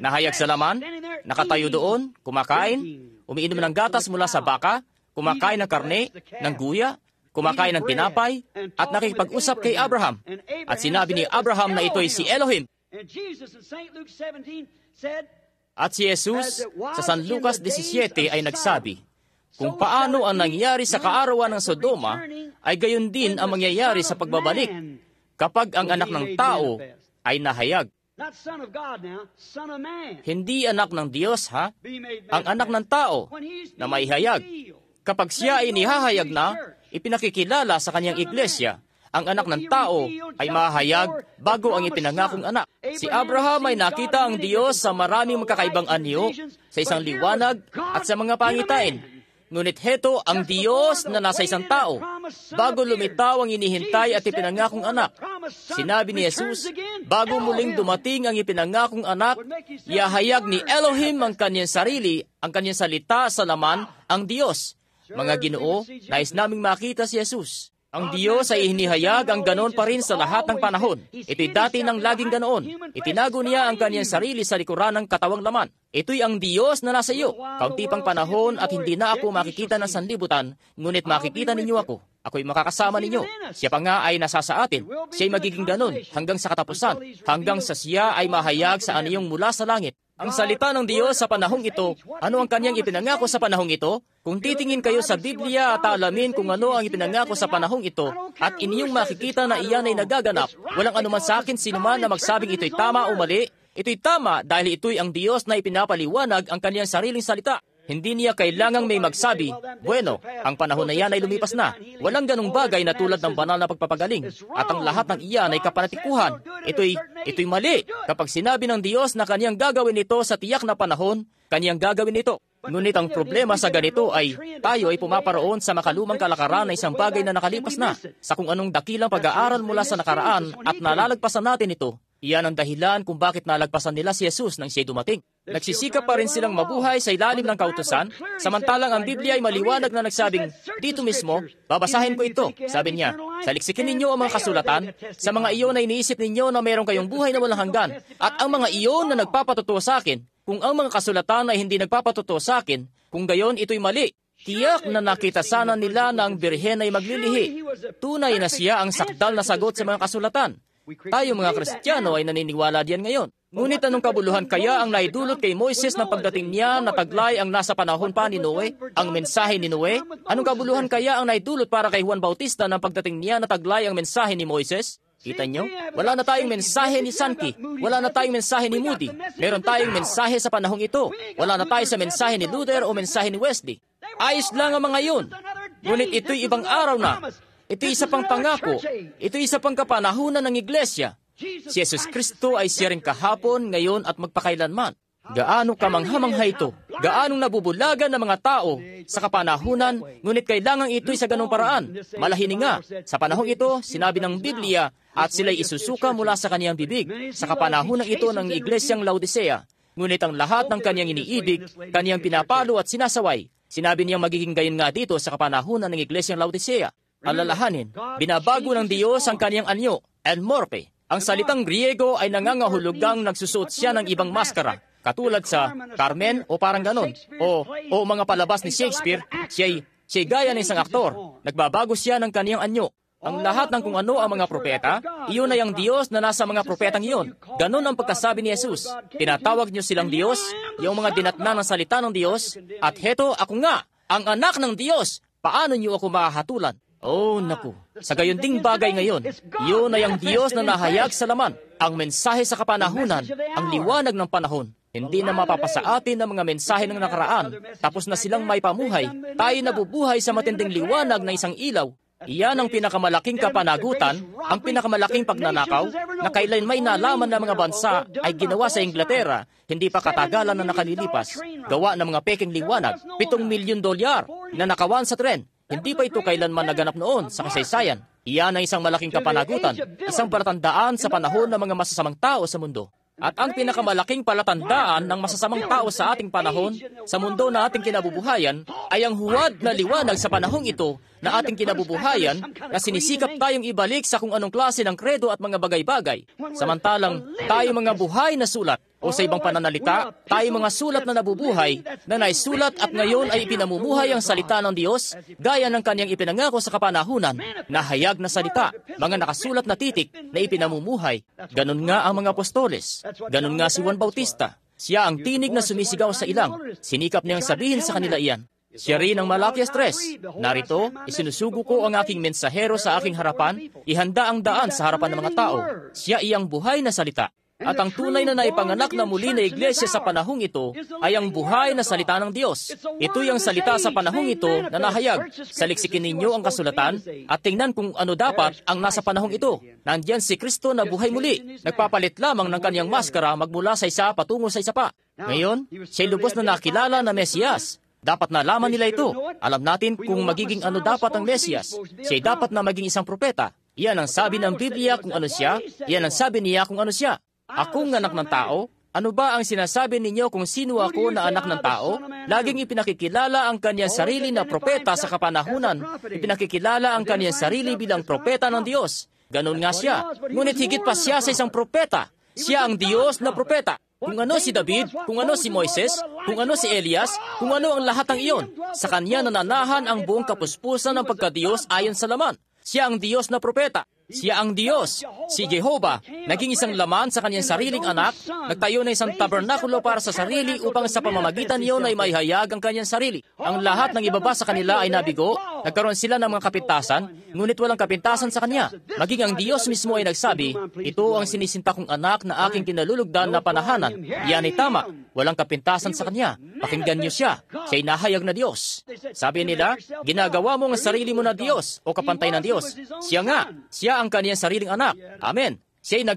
Nahayag sa laman, nakatayo doon, kumakain, umiinom ng gatas mula sa baka, kumakain ng karne, ng guya, kumakain ng tinapay, at nakikipag-usap kay Abraham. At sinabi ni Abraham na ito ay si Elohim. At si Jesus sa San Lucas 17 ay nagsabi, kung paano ang nangyari sa kaarawan ng Sodoma, ay gayon din ang mangyayari sa pagbabalik kapag ang anak ng tao ay nahayag. Hindi anak ng Diyos, ha? Ang anak ng tao na may hayag. Kapag siya ay nihahayag na, ipinakikilala sa kanyang iglesia, ang anak ng tao ay mahayag bago ang ipinangakong anak. Si Abraham ay nakita ang Diyos sa maraming magkakaibang anyo, sa isang liwanag at sa mga pangitain. Ngunit heto ang Diyos na nasa isang tao. Bago lumitaw ang inihintay at ipinangakong anak. Sinabi ni Jesus, bago muling dumating ang ipinangakong anak, ihahayag ni Elohim ang kanyang sarili, ang kanyang salita sa laman, ang Diyos. Mga Ginoo, nais naming makita si Jesus. Ang Diyos ay hinihayag ang ganoon pa rin sa lahat ng panahon. Ito'y dati nang laging ganoon. Itinago niya ang kanyang sarili sa likuran ng katawang laman. Ito'y ang Diyos na nasa iyo. Kaunti pang panahon at hindi na ako makikita ng sanlibutan, ngunit makikita ninyo ako. Ako'y makakasama ninyo. Siya pa nga ay nasa sa atin. Siya'y magiging ganon hanggang sa katapusan, hanggang sa siya ay mahayag sa aniyong mula sa langit. Ang salita ng Diyos sa panahong ito, ano ang kanyang ipinangako sa panahong ito? Kung titingin kayo sa Biblia at alamin kung ano ang ipinangako sa panahong ito, at inyong makikita na iyan ay nagaganap, walang anuman sa akin sinuman na magsabing ito'y tama o mali. Ito'y tama dahil ito'y ang Diyos na ipinapaliwanag ang kanyang sariling salita. Hindi niya kailangang may magsabi, bueno, ang panahon na yan ay lumipas na. Walang ganong bagay na tulad ng banal na pagpapagaling. At ang lahat ng iyan ay kapanatikuhan. Ito'y mali. Kapag sinabi ng Diyos na kanyang gagawin ito sa tiyak na panahon, kanyang gagawin ito. Ngunit ang problema sa ganito ay tayo ay pumaparoon sa makalumang kalakaran na isang bagay na nakalipas na, sa kung anong dakilang pag-aaral mula sa nakaraan at nalalagpasan natin ito. Iyan ang dahilan kung bakit nalagpasan nila si Jesus nang siya'y dumating. Nagsisikap pa rin silang mabuhay sa ilalim ng kautusan, samantalang ang Biblia ay maliwanag na nagsabing, dito mismo, babasahin ko ito. Sabi niya, saliksikin ninyo ang mga kasulatan, sa mga iyon na iniisip ninyo na meron kayong buhay na walang hanggan, at ang mga iyon na nagpapatotoo sa akin, kung ang mga kasulatan ay hindi nagpapatotoo sa akin, kung gayon ito'y mali. Tiyak na nakita sana nila na ang birhen ay maglilihi. Tunay na siya ang sakdal na sagot sa mga kasulatan. Tayo mga Kristiyano ay naniniwala diyan ngayon. Ngunit anong kabuluhan kaya ang naidulot kay Moises ng pagdating niya na taglay ang nasa panahon pa ni Noe, ang mensahe ni Noe? Anong kabuluhan kaya ang naidulot para kay Juan Bautista ng pagdating niya na taglay ang mensahe ni Moises? Kita nyo? Wala na tayong mensahe ni Sankey. Wala na tayong mensahe ni Moody. Meron tayong mensahe sa panahong ito. Wala na tayo sa mensahe ni Luther o mensahe ni Wesley. Ayos lang ang mga yun. Ngunit ito'y ibang araw na. Ito'y isa pang pangako. Ito'y isa pang kapanahunan ng iglesia. Si Jesus Kristo ay siya rin kahapon, ngayon at magpakailanman. Gaano kamangha-mangha ito? Gaanong nabubulagan ng mga tao sa kapanahunan, ngunit kailangan ito'y sa ganong paraan. Malahini nga, sa panahong ito, sinabi ng Biblia, at sila'y isusuka mula sa kaniyang bibig, sa kapanahunan ito ng iglesyang Laodicea. Ngunit ang lahat ng kaniyang iniibig, kaniyang pinapalo at sinasaway. Sinabi niyang magiging gayon nga dito sa kapanahunan ng iglesyang Laodicea. Alalahanin, binabago ng Diyos ang kaniyang anyo, and morphe. Ang salitang Griego ay nangangahulugang nagsusuot siya ng ibang maskara, katulad sa Carmen o parang ganon, o mga palabas ni Shakespeare, siya'y gaya ng isang aktor. Nagbabago siya ng kaniyang anyo. Ang lahat ng kung ano ang mga propeta, iyon ay ang Diyos na nasa mga propetang iyon. Ganon ang pagkasabi ni Jesus. Tinatawag niyo silang Diyos, yung mga dinatna ng salita ng Diyos, at heto ako nga, ang anak ng Diyos. Paano niyo ako mahahatulan? Oh, naku. Sa gayon ding bagay ngayon, iyon ay ang Diyos na nahayag sa laman. Ang mensahe sa kapanahunan, ang liwanag ng panahon. Hindi na mapapasa atin ang mga mensahe ng nakaraan. Tapos na silang may pamuhay. Tayo nabubuhay sa matinding liwanag na isang ilaw. Iyan ang pinakamalaking kapanagutan, ang pinakamalaking pagnanakaw, na kailan may nalaman ng mga bansa ay ginawa sa Inglaterra, hindi pa katagalan na nakalilipas. Gawa ng mga peking liwanag, $7 milyon na nakawan sa tren. Hindi pa ito kailanman naganap noon sa kasaysayan. Iyan ay isang malaking kapanagutan, isang palatandaan sa panahon ng mga masasamang tao sa mundo. At ang pinakamalaking palatandaan ng masasamang tao sa ating panahon, sa mundo na ating kinabubuhayan, ay ang huwad na liwanag sa panahong ito na ating kinabubuhayan na sinisikap tayong ibalik sa kung anong klase ng kredo at mga bagay-bagay. Samantalang tayo mga buhay na sulat, o sa ibang pananalita, tayo mga sulat na nabubuhay, na naisulat at ngayon ay ipinamumuhay ang salita ng Diyos, gaya ng kanyang ipinangako sa kapanahunan, na hayag na salita, mga nakasulat na titik na ipinamumuhay. Ganon nga ang mga apostoles. Ganon nga si Juan Bautista. Siya ang tinig na sumisigaw sa ilang. Sinikap niyang sabihin sa kanila iyan. Siya rin ang Malakias 3. Narito, isinusugo ko ang aking mensahero sa aking harapan, ihanda ang daan sa harapan ng mga tao. Siya iyang buhay na salita. At ang tunay na naipanganak na muli na iglesia sa panahong ito ay ang buhay na salita ng Diyos. Ito'y ang salita sa panahong ito na nahayag. Saliksikin ninyo ang kasulatan at tingnan kung ano dapat ang nasa panahong ito. Nandiyan si Kristo na buhay muli. Nagpapalit lamang ng kaniyang maskara magmula sa isa patungo sa isa pa. Ngayon, siya'y lubos na nakilala na Mesiyas. Dapat nalaman nila ito. Alam natin kung magiging ano dapat ang Mesiyas. Siya'y dapat na maging isang propeta. Iyan ang sabi ng Biblia kung ano siya. Iyan ang sabi niya kung ano siya. Akong anak ng tao? Ano ba ang sinasabi ninyo kung sino ako na anak ng tao? Laging ipinakikilala ang kanyang sarili na propeta sa kapanahunan. Ipinakikilala ang kanyang sarili bilang propeta ng Diyos. Ganon nga siya. Ngunit higit pa siya sa isang propeta. Siya ang Diyos na propeta. Kung ano si David, kung ano si Moises, kung ano si Elias, kung ano ang lahat ng iyon. Sa kanya nananahan ang buong kapuspusan ng pagka-Diyos ayon sa laman. Siya ang Diyos na propeta. Siya ang Diyos, si Jehovah, naging isang laman sa kanyang sariling anak, nagtayo na isang tabernakulo para sa sarili upang sa pamamagitan niyon ay maihayag ang kanyang sarili. Ang lahat ng ibaba sa kanila ay nabigo, nagkaroon sila ng mga kapintasan, ngunit walang kapintasan sa kanya. Maging ang Diyos mismo ay nagsabi, ito ang sinisinta kong anak na aking kinalulugdan na panahanan. Yan ay tama, walang kapintasan sa kanya. Pakinggan niyo siya, siya'y nahayag na Diyos. Sabi nila, ginagawa mo ang sarili mo na Diyos o kapantay ng Diyos. Siya nga, siya ang kaniyang sariling anak. Amen. Siya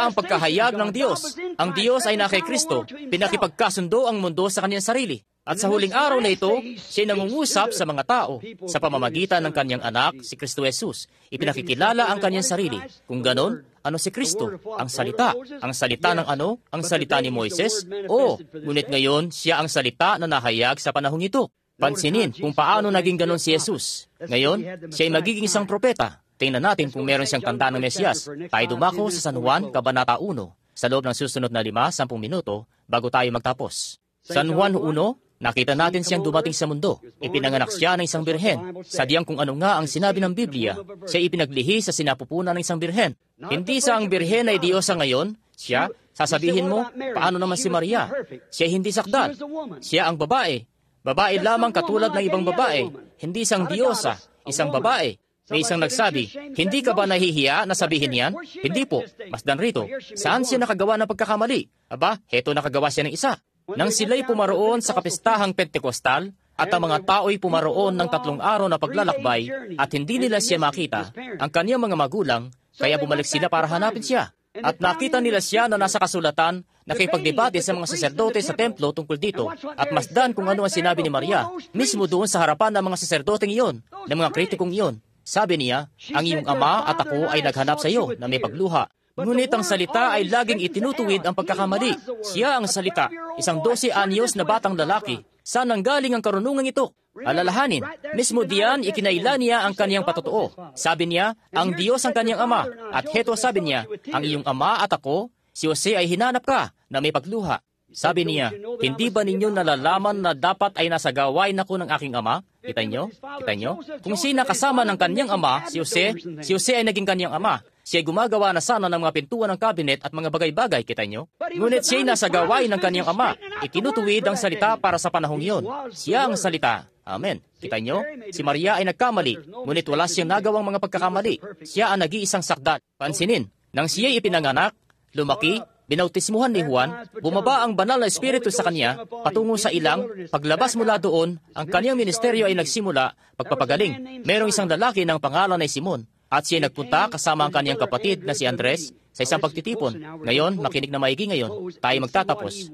ang pagkahayag ng Diyos. Ang Diyos ay na kay Kristo, pinakipagkasundo ang mundo sa kaniyang sarili. At sa huling araw na ito, siya'y nangungusap sa mga tao sa pamamagitan ng kaniyang anak, si Kristo Jesus. Ipinakikilala ang kaniyang sarili. Kung ganon, ano si Kristo? Ang salita. Ang salita ng ano? Ang salita ni Moises? Oo, ngunit ngayon, siya ang salita na nahayag sa panahong ito. Pansinin kung paano naging ganon si Jesus. Ngayon, siya'y magiging isang propeta. Tingnan natin kung meron siyang tanda ng Mesiyas. Tayo dumako sa San Juan, Kabanata 1, sa loob ng susunod na 5-10 minuto bago tayo magtapos. San Juan 1, nakita natin siyang dumating sa mundo. Ipinanganak siya ng isang birhen. Sadyang kung ano nga ang sinabi ng Biblia, siya ipinaglihi sa sinapupunan ng isang birhen. Hindi sa ang birhen ay Diyos sa ngayon, siya Sasabihin mo, paano naman si Maria? Siya hindi sakdal. Siya ang babae. Babae lamang katulad ng ibang babae. Hindi isang diyosa, isang babae. May isang nagsabi, hindi ka ba nahihiya na sabihin yan? Hindi po. Masdan rito, saan siya nakagawa ng pagkakamali? Aba, heto nakagawa siya ng isa. Nang sila'y pumaroon sa kapistahang Pentekostal, at ang mga tao'y pumaroon ng 3 araw na paglalakbay, at hindi nila siya makita, ang kaniyang mga magulang, kaya bumalik sila para hanapin siya. At nakita nila siya na nasa kasulatan, nakipagdebate sa mga saserdote sa templo tungkol dito, at masdan kung ano ang sinabi ni Maria, mismo doon sa harapan ng mga saserdoteng iyon, ng mga kritikong iyon. Sabi niya, ang iyong ama at ako ay naghanap sa iyo na may pagluha. Ngunit ang salita ay laging itinutuwid ang pagkakamali. Siya ang salita, isang 12 anyos na batang lalaki. Saan nanggaling ang karunungan ito? Alalahanin, mismo diyan ikinaila niya ang kaniyang patotoo. Sabi niya, ang Diyos ang kaniyang ama. At heto sabi niya, ang iyong ama at ako, si Jose ay hinanap ka na may pagluha. Sabi niya, hindi ba ninyo nalalaman na dapat ay nasa gawain ako ng aking ama? Kita nyo? Kita nyo? Kung siya nakasama ng kaniyang ama, si Jose ay naging kaniyang ama. Siya ay gumagawa na sana ng mga pintuan ng kabinet at mga bagay-bagay, kita nyo? Ngunit siya ay nasa gawain ng kaniyang ama. Itinutuwid ang salita para sa panahong iyon. Siya ang salita. Amen. Kita nyo? Si Maria ay nagkamali, ngunit wala siyang nagawang mga pagkakamali. Siya ang nag-iisang sakdat. Pansinin, nang siya ay ipinanganak, lumaki, binautismuhan ni Juan, bumaba ang banal na espiritu sa kanya, patungo sa ilang, paglabas mula doon, ang kaniyang ministeryo ay nagsimula, pagpapagaling. Merong isang lalaki ng pangalan ay Simon, at siya ay nagpunta kasama ang kaniyang kapatid na si Andres sa isang pagtitipon. Ngayon, makinig na maigi ngayon, tayo magtatapos,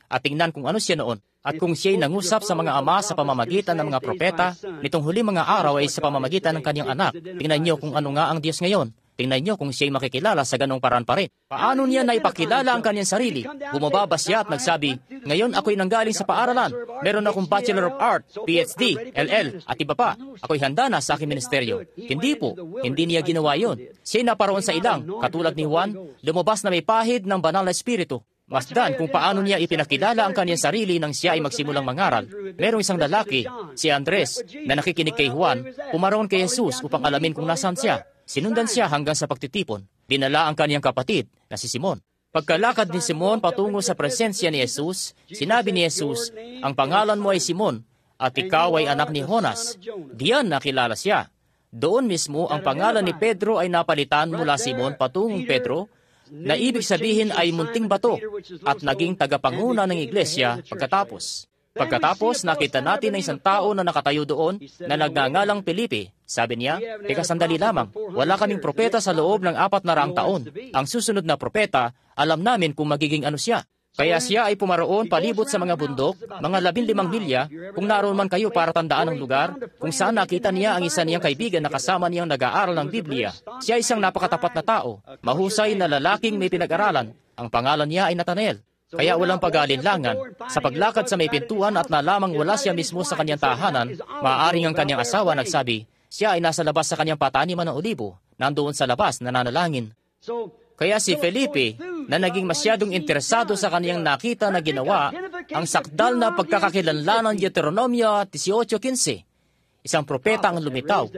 at tingnan kung ano siya noon. At kung siya'y nangusap sa mga ama sa pamamagitan ng mga propeta, nitong huli mga araw ay sa pamamagitan ng kaniyang anak. Tingnan niyo kung ano nga ang Diyos ngayon. Tingnan niyo kung siya'y makikilala sa ganong paraan pa rin. Paano niya na ipakilala ang kanyang sarili? Bumababa siya at nagsabi, ngayon ako'y nanggaling sa paaralan. Meron akong Bachelor of Art, PhD, LL, at iba pa. Ako'y handa na sa aking ministeryo. Hindi po. Hindi niya ginawa yon. Siya'y naparoon sa ilang, katulad ni Juan, lumabas na may pahid ng banal na espiritu. Masdan kung paano niya ipinakilala ang kanyang sarili nang siya ay magsimulang mangaral. Merong isang lalaki, si Andres, na nakikinig kay Juan, pumaroon kay Jesus upang alamin kung nasaan siya. Sinundan siya hanggang sa pagtitipon. Dinala ang kaniyang kapatid na si Simon. Pagkalakad ni Simon patungo sa presensya ni Jesus, sinabi ni Jesus, ang pangalan mo ay Simon, at ikaw ay anak ni Jonas. Diyan nakilala siya. Doon mismo ang pangalan ni Pedro ay napalitan mula Simon patungong Pedro, na ibig sabihin ay munting bato, at naging tagapanguna ng iglesia pagkatapos. Pagkatapos, nakita natin na isang tao na nakatayo doon na nagngangalang Felipe. Sabi niya, teka sandali lamang, wala kaming propeta sa loob ng 400 taon. Ang susunod na propeta, alam namin kung magiging ano siya. Kaya siya ay pumaroon palibot sa mga bundok, mga 15 milya, kung naroon man kayo para tandaan ang lugar, kung saan nakita niya ang isa niyang kaibigan na kasama niyang nag-aaral ng Biblia. Siya isang napakatapat na tao, mahusay na lalaking may pinag-aralan. Ang pangalan niya ay Nathanael. Kaya walang pag-aalinlangan, sa paglakad sa may pintuan at nalamang wala siya mismo sa kanyang tahanan, maaaring ang kanyang asawa nagsabi, siya ay nasa labas sa kanyang pataniman ng olibo, nandoon sa labas nananalangin. Kaya si Felipe, na naging masyadong interesado sa kanyang nakita na ginawa, ang sakdal na pagkakakilanlan ng Deuteronomio 18:15. Isang propeta ang lumitaw.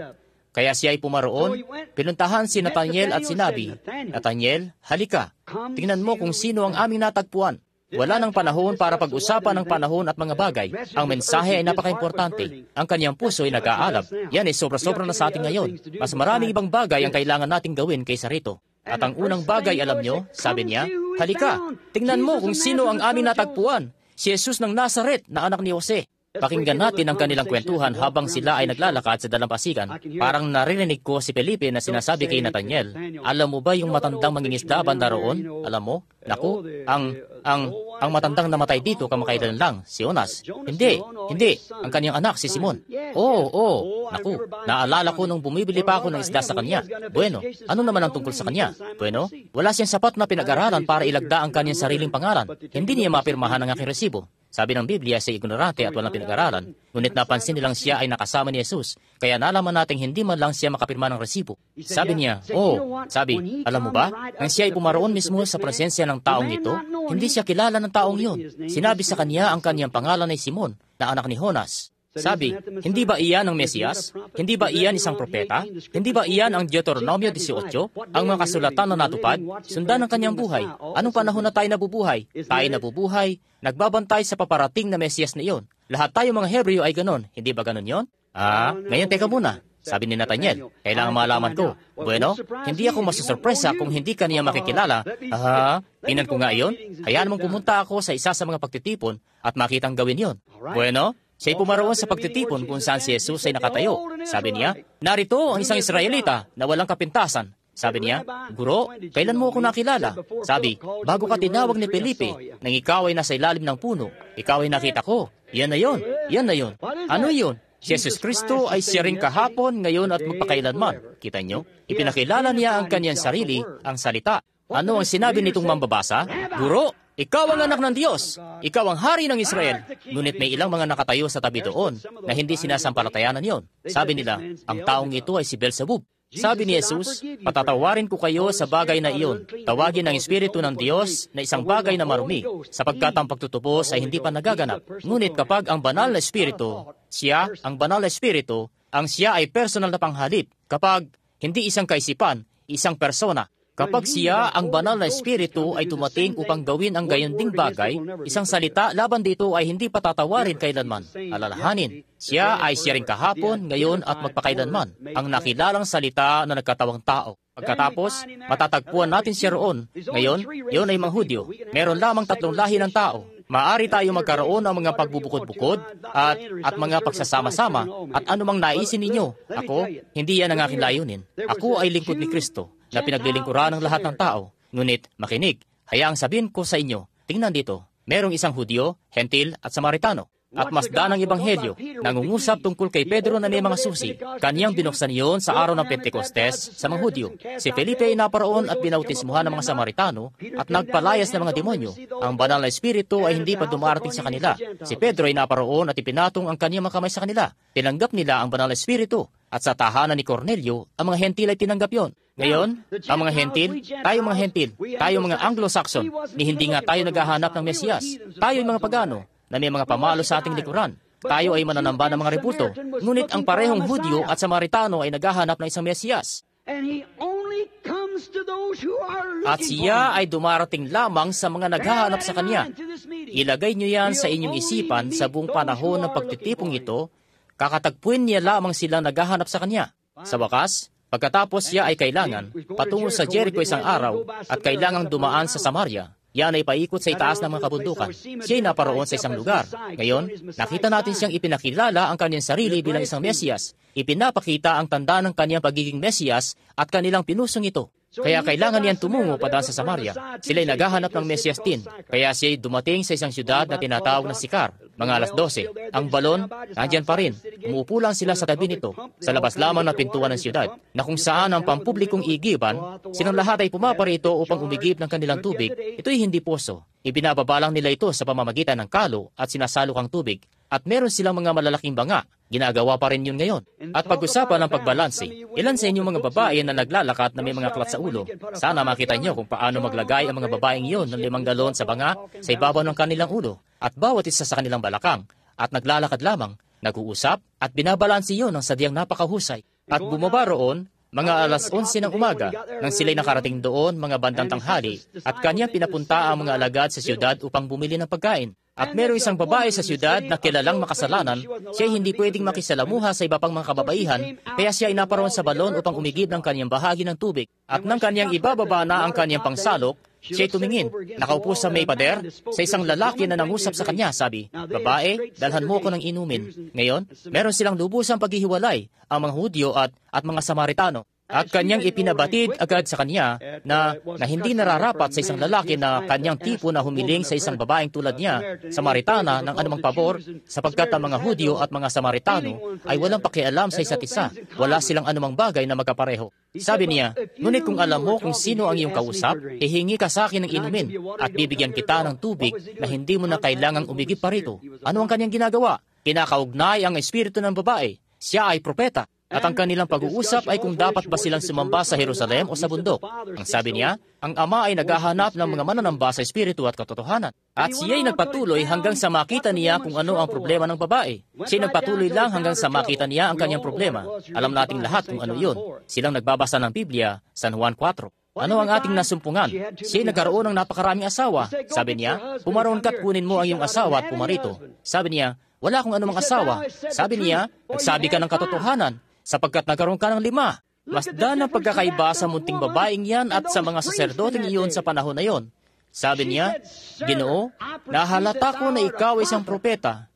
Kaya siya ay pumaroon, pinuntahan si Nathanael at sinabi, Nathanael, halika, tingnan mo kung sino ang aming natagpuan. Wala ng panahon para pag-usapan ng panahon at mga bagay. Ang mensahe ay napaka-importante. Ang kanyang puso ay nag-aalab. Yan ay sobra-sobra na sa atin ngayon. Mas maraming ibang bagay ang kailangan nating gawin kaysa rito. At ang unang bagay, alam nyo, sabi niya, halika, tingnan mo kung sino ang aming natagpuan. Si Jesus ng Nazaret na anak ni Jose. Pakinggan natin ang kanilang kwentuhan habang sila ay naglalakad sa dalampasigan. Parang naririnig ko si Felipe na sinasabi kay Nathanael, alam mo ba yung matandang mangingisda banda roon? Alam mo? Naku, ang matandang namatay dito kamakailan lang, si Jonas. Hindi. Ang kanyang anak, si Simon. Naku, naalala ko nung bumibili pa ako ng isda sa kanya. Bueno, ano naman ang tungkol sa kanya? Bueno, wala siyang sapat na pinag-aralan para ilagda ang kanyang sariling pangalan. Hindi niya mapirmahan ang aking resibo. Sabi ng Biblia, siya ignorante at walang pinag-aralan. Ngunit napansin nilang siya ay nakasama ni Jesus. Kaya nalaman natin hindi man lang siya makapirma ng resibo. Sabi niya, alam mo ba, nang siya ay pumaroon mismo sa presensya ng taong ito, hindi siya kilala ng taong yun. Sinabi sa kanya ang kanyang pangalan ay Simon, na anak ni Jonas. Sabi, hindi ba iyan ang Mesiyas? Hindi ba iyan isang propeta? Hindi ba iyan ang Deuteronomio 18? Ang mga kasulatan na natupad? Sundan ang kanyang buhay. Anong panahon na tayo nabubuhay? Tayo nabubuhay, nagbabantay sa paparating na Mesiyas na iyon. Lahat tayo mga Hebreo ay ganon. Hindi ba ganon yon? Ngayon teka muna. Sabi ni Nathaniel, kailangan malaman ko. Bueno, hindi ako masusurpresa kung hindi ka niya makikilala. Tingnan ko nga iyon. Hayaan mong pumunta ako sa isa sa mga pagtitipon at makitang gawin yon. Bueno, siya'y pumaroon sa pagtitipon kung saan si Jesus ay nakatayo. Sabi niya, narito ang isang Israelita na walang kapintasan. Sabi niya, Guro, kailan mo ako nakilala? Sabi, bago ka tinawag ni Felipe, nang ikaw ay nasa ilalim ng puno, ikaw ay nakita ko. Yan na yon. Yan na yon. Ano yon? Si Jesus Kristo ay siya rin kahapon, ngayon at magpakailanman. Kita nyo? Ipinakilala niya ang kanyang sarili, ang salita. Ano ang sinabi nitong mambabasa? Guro, ikaw ang anak ng Diyos. Ikaw ang hari ng Israel. Ngunit may ilang mga nakatayo sa tabi doon na hindi sinasampalatayanan yon. Sabi nila, ang taong ito ay si Beelzebub. Sabi ni Jesus, patatawarin ko kayo sa bagay na iyon. Tawagin ang Espiritu ng Diyos na isang bagay na marumi, sapagkat ang pagtutubos ay hindi pa nagaganap. Ngunit kapag ang banal na Espiritu, siya, ang banal na Espiritu, ang siya ay personal na panghalip. Kapag hindi isang kaisipan, isang persona. Kapag siya, ang banal na Espiritu, ay tumating upang gawin ang gayunding bagay, isang salita laban dito ay hindi patatawarin kailanman. Alalahanin, siya ay siya rin kahapon, ngayon at magpakailanman, ang nakilalang salita na nagkatawang tao. Pagkatapos, matatagpuan natin siya roon. Ngayon, yun ay mga Hudyo. Meron lamang 3 lahi ng tao. Maaari tayo magkaroon ng mga pagbubukod-bukod at mga pagsasama-sama at anumang naisin ninyo. Ako, hindi yan ang aking layunin. Ako ay lingkod ni Kristo na pinaglilingkuran ng lahat ng tao. Ngunit, makinig, hayaang sabihin ko sa inyo, tingnan dito, merong isang Hudyo, Hentil at Samaritano. At masdan ang Ebanghelyo, nangungusap tungkol kay Pedro na may mga susi. Kanyang binuksan iyon sa araw ng Pentecostes sa mga Hudyo. Si Felipe ay naparoon at binautismuhan ng mga Samaritano at nagpalayas ng mga demonyo. Ang banal na Espiritu ay hindi pa dumarating sa kanila. Si Pedro ay naparoon at ipinatong ang kanyang mga kamay sa kanila. Tinanggap nila ang banal na Espiritu. At sa tahanan ni Cornelio, ang mga Hentil ay tinanggap yon. Ngayon, ang mga Hentil, tayo mga Anglo-Saxon, ni hindi nga tayo naghahanap ng Mesiyas. Tayo ay mga pagano na may mga pamalo sa ating likuran. Tayo ay mananamba ng mga reputo. Ngunit ang parehong Hudyo at Samaritano ay naghahanap ng isang Mesiyas. At siya ay dumarating lamang sa mga naghahanap sa kanya. Ilagay niyo yan sa inyong isipan sa buong panahon ng pagtitipong ito, kakatagpuin niya lamang silang naghahanap sa kanya. Sa wakas, pagkatapos siya ay kailangan patungo sa Jericho isang araw at kailangang dumaan sa Samaria. Yan ay paikot sa itaas ng mga kabundukan. Siya ay naparoon sa isang lugar. Ngayon, nakita natin siyang ipinakilala ang kanyang sarili bilang isang Mesiyas. Ipinapakita ang tanda ng kanyang pagiging Mesiyas at kanilang pinusong ito. Kaya kailangan niyan tumungo padaan sa Samaria. Sila ay naghahanap ng Mesiyas din. Kaya siya ay dumating sa isang syudad na tinatawag na Sikar, mga 12:00. Ang balon, nandyan pa rin. Umuupo lang sila sa tabi nito, sa labas lamang ng pintuan ng syudad, na kung saan ang pampublikong igiban, silang lahat ay pumaparito upang umigib ng kanilang tubig. Ito'y hindi poso. Ibinababalang nila ito sa pamamagitan ng kalo at sinasalukang tubig. At meron silang mga malalaking banga. Ginagawa pa rin yun ngayon. At pag-usapan ng pagbalanse, ilan sa inyong mga babae na naglalakat na may mga klat sa ulo, sana makita niyo kung paano maglagay ang mga babaeng iyon ng 5 galon sa banga sa ibabaw ng kanilang ulo, at bawat isa sa kanilang balakang, at naglalakad lamang, nag-uusap, at binabalanse iyon ng sadyang napakahusay. At bumaba roon, mga 11:00 ng umaga, nang sila'y nakarating doon mga bandang tanghali, at kanyang pinapunta ang mga alagad sa siyudad upang bumili ng pagkain. At merong isang babae sa siyudad na kilalang makasalanan, siya hindi pwedeng makisalamuha sa iba pang mga kababaihan, kaya siya ay naparoon sa balon upang umigib ng kanyang bahagi ng tubig. At nang kanyang ibababa na ang kanyang pangsalok, siya ay tumingin, nakaupo sa may pader, sa isang lalaki na nangusap sa kanya, sabi, "Babae, dalhan mo ko ng inumin." Ngayon, meron silang lubusang paghihiwalay, ang mga Hudyo at mga Samaritano. At kanyang ipinabatid agad sa kanya na hindi nararapat sa isang lalaki na kanyang tipo na humiling sa isang babaeng tulad niya, Samaritana, ng anumang pabor, sapagkat ang mga Hudyo at mga Samaritano ay walang pakialam sa isa't isa. Wala silang anumang bagay na magkapareho. Sabi niya, "Ngunit kung alam mo kung sino ang iyong kausap, ihingi ka sa akin ng inumin at bibigyan kita ng tubig na hindi mo na kailangang umigib pa rito." Ano ang kanyang ginagawa? Kinakaugnay ang espiritu ng babae. Siya ay propeta. At ang kanilang pag-uusap ay kung dapat ba silang sumamba sa Jerusalem o sa bundok. Ang sabi niya, ang ama ay naghahanap ng mga mananamba sa espiritu at katotohanan. At siya'y nagpatuloy hanggang sa makita niya kung ano ang problema ng babae. Siya'y nagpatuloy lang hanggang sa makita niya ang kanyang problema. Alam nating lahat kung ano yun. Silang nagbabasa ng Biblia, San Juan 4. Ano ang ating nasumpungan? Siya'y nagkaroon ng napakaraming asawa. Sabi niya, pumaroon ka't kunin mo ang iyong asawa at pumarito. Sabi niya, wala akong anumang asawa. Sabi niya, nagsabi ka ng katotohanan, sapagkat nagkaroon ka ng 5. Masdan ang pagkakaiba sa munting babaeng yan at sa mga saserdoteng iyon sa panahon na yon. Sabi niya, Ginoo, nahalata ko na ikaw ay isang propeta.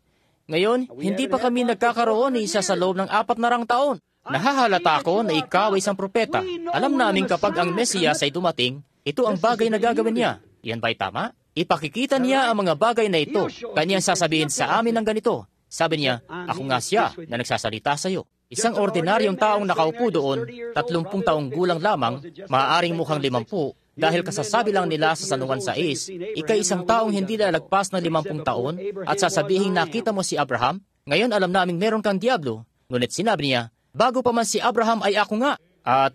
Ngayon, hindi pa kami nagkakaroon ni isa sa loob ng 4 taon. Nahahalata ko na ikaw ay isang propeta. Alam namin kapag ang Mesiyas ay dumating, ito ang bagay na gagawin niya. Yan ba'y tama? Ipakikita niya ang mga bagay na ito. Kanyang sasabihin sa amin ng ganito. Sabi niya, ako nga siya na nagsasalita sa iyo. Isang ordinaryong taong nakaupo doon, 30 taong gulang lamang, maaaring mukhang 50, dahil kasasabi lang nila sa San Juan 6, ikay isang taong hindi lalagpas ng 50 taon, at sasabihin nakita mo si Abraham, ngayon alam naming meron kang diablo. Ngunit sinabi niya, bago pa man si Abraham ay ako nga. At,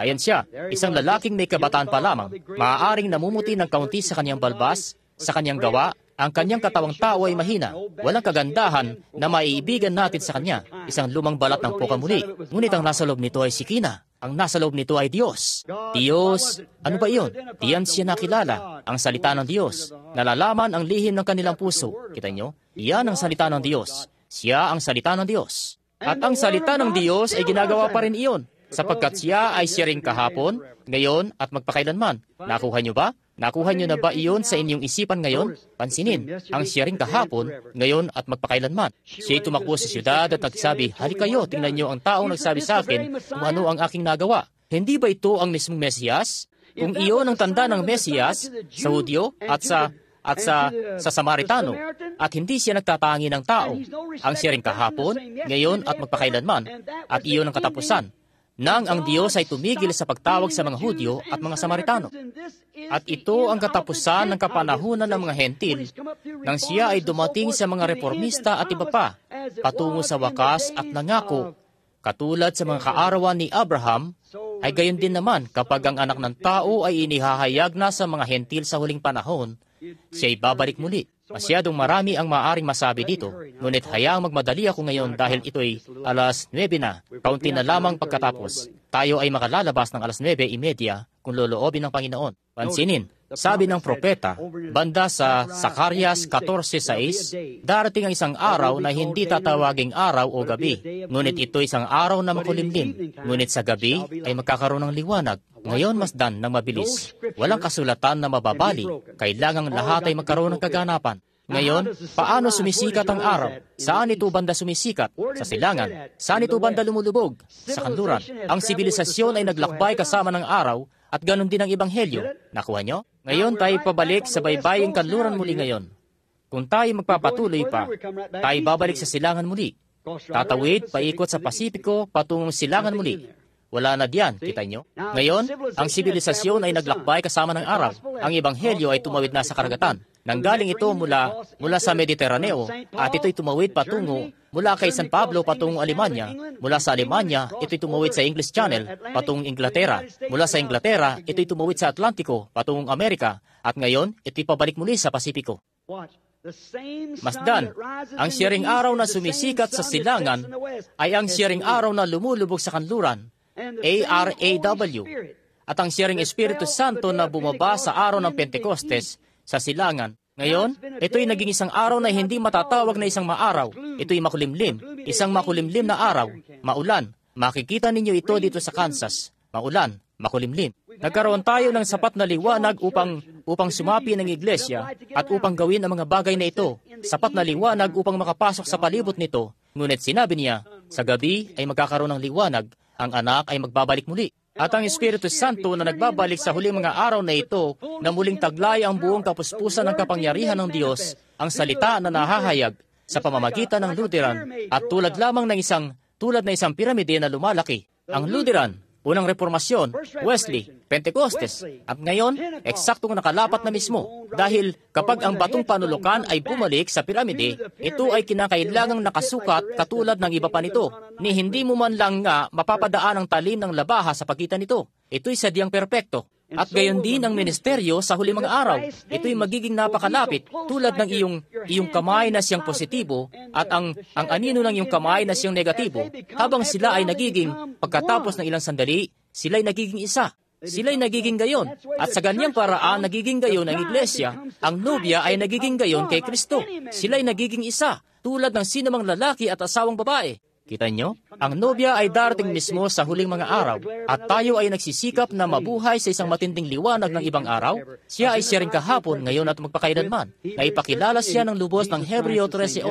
ayan siya, isang lalaking may kabataan pa lamang, maaaring namumuti ng kaunti sa kanyang balbas, sa kanyang gawa, ang kanyang katawang tao ay mahina. Walang kagandahan na maiibigan natin sa kanya. Isang lumang balat ng pukamuli. Ngunit ang nasa loob nito ay sikina. Ang nasa loob nito ay Diyos. Diyos, ano ba iyon? Diyan siya nakilala, ang salita ng Diyos. Nalalaman ang lihim ng kanilang puso. Kita niyo? Iyan ang salita ng Diyos. Siya ang salita ng Diyos. At ang salita ng Diyos ay ginagawa pa rin iyon. Sapagkat siya ay siya rin kahapon, ngayon at magpakailanman. Nakuha niyo ba? Nakuha niyo na ba iyon sa inyong isipan ngayon? Pansinin, ang siya rin kahapon, ngayon at magpakailanman. Siya'y tumakbo sa siyudad at nagsabi, halika kayo, tingnan niyo ang taong nagsabi sa akin kung ano ang aking nagawa. Hindi ba ito ang mismong Mesiyas? Kung iyon ang tanda ng Mesiyas sa Hudyo at sa Samaritano, at hindi siya nagtatangi ng tao, ang siya rin kahapon, ngayon at magpakailanman, at iyon ang katapusan, nang ang Diyos ay tumigil sa pagtawag sa mga Hudyo at mga Samaritano. At ito ang katapusan ng kapanahunan ng mga Hentil, nang siya ay dumating sa mga reformista at iba pa, patungo sa wakas at nangako, katulad sa mga kaarawan ni Abraham, ay gayon din naman kapag ang anak ng tao ay inihahayag na sa mga Hentil sa huling panahon, siya ay babalik muli. Masyadong marami ang maaaring masabi dito, ngunit hayaang magmadali ako ngayon dahil ito'y 9:09 na, kaunti na lamang pagkatapos. Tayo ay makalalabas ng 9:30 kung loloobin ng Panginoon. Pansinin, sabi ng propeta, banda sa Zacarias 14:6, darating ang isang araw na hindi tatawaging araw o gabi, ngunit ito isang araw na makulimlim, ngunit sa gabi ay magkakaroon ng liwanag. Ngayon masdan ng mabilis. Walang kasulatan na mababali. Kailangang lahat ay magkaroon ng kaganapan. Ngayon, paano sumisikat ang araw? Saan ito banda sumisikat? Sa silangan. Saan ito banda lumulubog? Sa kanluran. Ang sibilisasyon ay naglakbay kasama ng araw at ganon din ang ebanghelyo. Nakuha nyo? Ngayon tayo pabalik sa baybaying kanluran muli ngayon. Kung tayo magpapatuloy pa, tayo babalik sa silangan muli. Tatawid, paikot sa Pasipiko, patungong silangan muli. Wala na diyan, kita nyo? Ngayon, ang sibilisasyon ay naglakbay kasama ng araw. Ang ebanghelyo ay tumawid na sa karagatan. Nanggaling ito mula sa Mediteraneo at ito'y tumawid patungo mula kay San Pablo patungong Alemanya. Mula sa Alemanya, ito'y tumawid sa English Channel patungong Inglaterra. Mula sa Inglaterra, ito'y tumawid sa Atlantiko patungong Amerika. At ngayon, ito'y pabalik muli sa Pasipiko. Masdan, ang siyaring araw na sumisikat sa silangan ay ang siyaring araw na lumulubog sa kanluran. ARAW, at ang siyaring Espiritu Santo na bumaba sa araw ng Pentecostes sa silangan. Ngayon, ito'y naging isang araw na hindi matatawag na isang maaraw. Ito'y makulimlim, isang makulimlim na araw, maulan. Makikita ninyo ito dito sa Kansas, maulan, makulimlim. Nagkaroon tayo ng sapat na liwanag upang sumapi ng iglesia at upang gawin ang mga bagay na ito. Sapat na liwanag upang makapasok sa palibot nito. Ngunit sinabi niya, sa gabi ay magkakaroon ng liwanag, ang anak ay magbabalik muli. At ang Espiritu Santo na nagbabalik sa huling mga araw na ito, na muling taglay ang buong kapuspusan ng kapangyarihan ng Diyos, ang salita na nahahayag sa pamamagitan ng Lutheran, at tulad lamang ng isang piramide na lumalaki. Ang Lutheran, unang reformasyon, Wesley, Pentecostes. At ngayon, eksaktong nakalapat na mismo. Dahil kapag ang batong panulukan ay bumalik sa piramide, ito ay kinakailangang nakasukat katulad ng iba pa nito. Ni hindi mo man lang nga mapapadaan ang talim ng labaha sa pagitan nito. Ito'y sadyang perpekto. At gayon din ang ministeryo sa huling mga araw. Ito'y magiging napakalapit tulad ng iyong kamay na siyang positibo at ang anino ng iyong kamay na siyang negatibo. Habang sila ay nagiging, pagkatapos ng ilang sandali, sila'y nagiging isa. Sila'y nagiging gayon. At sa ganyang paraan, nagiging gayon ang iglesia. Ang nobya ay nagiging gayon kay Kristo. Sila'y nagiging isa, tulad ng sinumang lalaki at asawang babae. Kita nyo? Ang nobya ay darating mismo sa huling mga araw at tayo ay nagsisikap na mabuhay sa isang matinding liwanag ng ibang araw. Siya ay siya rin kahapon, ngayon at magpakailanman. Naipakilala siya ng lubos ng Hebreo 13:8.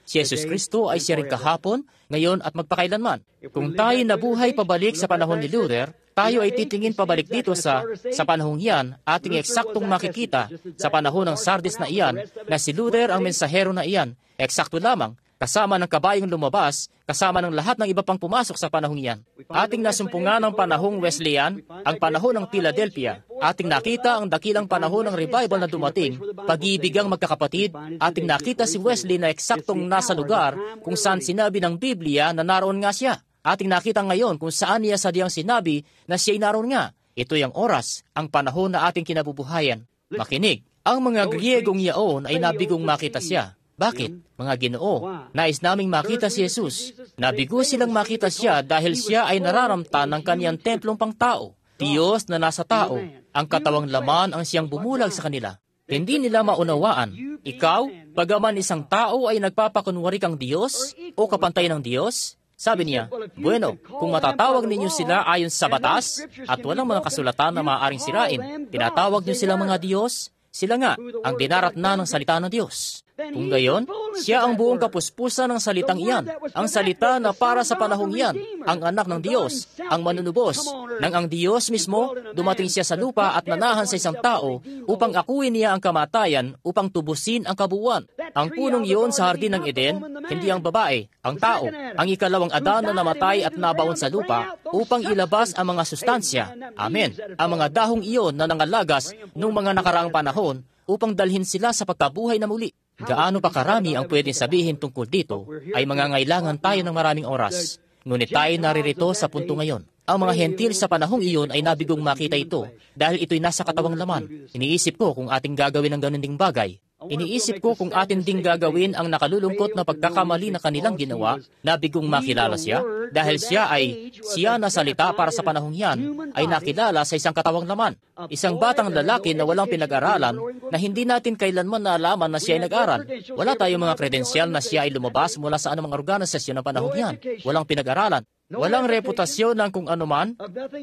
Si Jesus Kristo ay siya rin kahapon, ngayon at magpakailanman. Kung tayo nabuhay pabalik sa panahon ni Luther, tayo ay titingin pabalik dito sa panahong iyan, ating eksaktong makikita sa panahon ng Sardis na iyan, na si Luther ang mensahero na iyan, eksakto lamang, kasama ng kabayong lumabas, kasama ng lahat ng iba pang pumasok sa panahong iyan. Ating nasumpungan ang panahong Wesleyan, ang panahon ng Philadelphia. Ating nakita ang dakilang panahon ng revival na dumating, pag-iibigang magkakapatid. Ating nakita si Wesley na eksaktong nasa lugar kung saan sinabi ng Biblia na naroon nga siya. Ating nakita ngayon kung saan niya sadyang sinabi na siya'y naroon nga. Ito'y ang oras, ang panahon na ating kinabubuhayan. Makinig, ang mga Griegong yaon ay nabigong makita siya. Bakit? Mga Ginoo, nais naming makita si Jesus. Nabigo silang makita siya dahil siya ay nararamtan ng kaniyang templong pangtao. Diyos na nasa tao, ang katawang laman ang siyang bumulag sa kanila. Hindi nila maunawaan. Ikaw, bagaman isang tao ay nagpapakunwari kang Diyos o kapantay ng Diyos, sabi niya, bueno, kung matatawag ninyo sila ayon sa batas at walang mga kasulatan na maaaring sirain, tinatawag niyo sila mga Diyos, sila nga ang dinaratna ng salita ng Diyos. Kung gayon, siya ang buong kapuspusan ng salitang iyan, ang salita na para sa panahong iyan, ang anak ng Diyos, ang manunubos. Nang ang Diyos mismo, dumating siya sa lupa at nanahan sa isang tao upang akuin niya ang kamatayan, upang tubusin ang kabuuan. Ang punong iyon sa hardin ng Eden, hindi ang babae, ang tao, ang ikalawang Adan na namatay at nabaon sa lupa upang ilabas ang mga sustansya. Amen. Ang mga dahong iyon na nangalagas nung mga nakaraang panahon upang dalhin sila sa pagkabuhay na muli. Gaano pa karami ang pwedeng sabihin tungkol dito ay mangangailangan tayo ng maraming oras. Ngunit tayo naririto sa punto ngayon. Ang mga hentil sa panahong iyon ay nabigong makita ito dahil ito'y nasa katawang laman. Iniisip ko kung ating gagawin ang ganun ding bagay. Iniisip ko kung atin ding gagawin ang nakalulungkot na pagkakamali na kanilang ginawa, nabigong makilala siya, dahil siya na salita para sa panahong yan, ay nakilala sa isang katawang laman. Isang batang lalaki na walang pinag-aralan, na hindi natin kailanman naalaman na siya ay nag-aral. Wala tayong mga kredensyal na siya ay lumabas mula sa anumang organisasyon ng panahong yan. Walang pinag-aralan. Walang reputasyon ng kung anuman,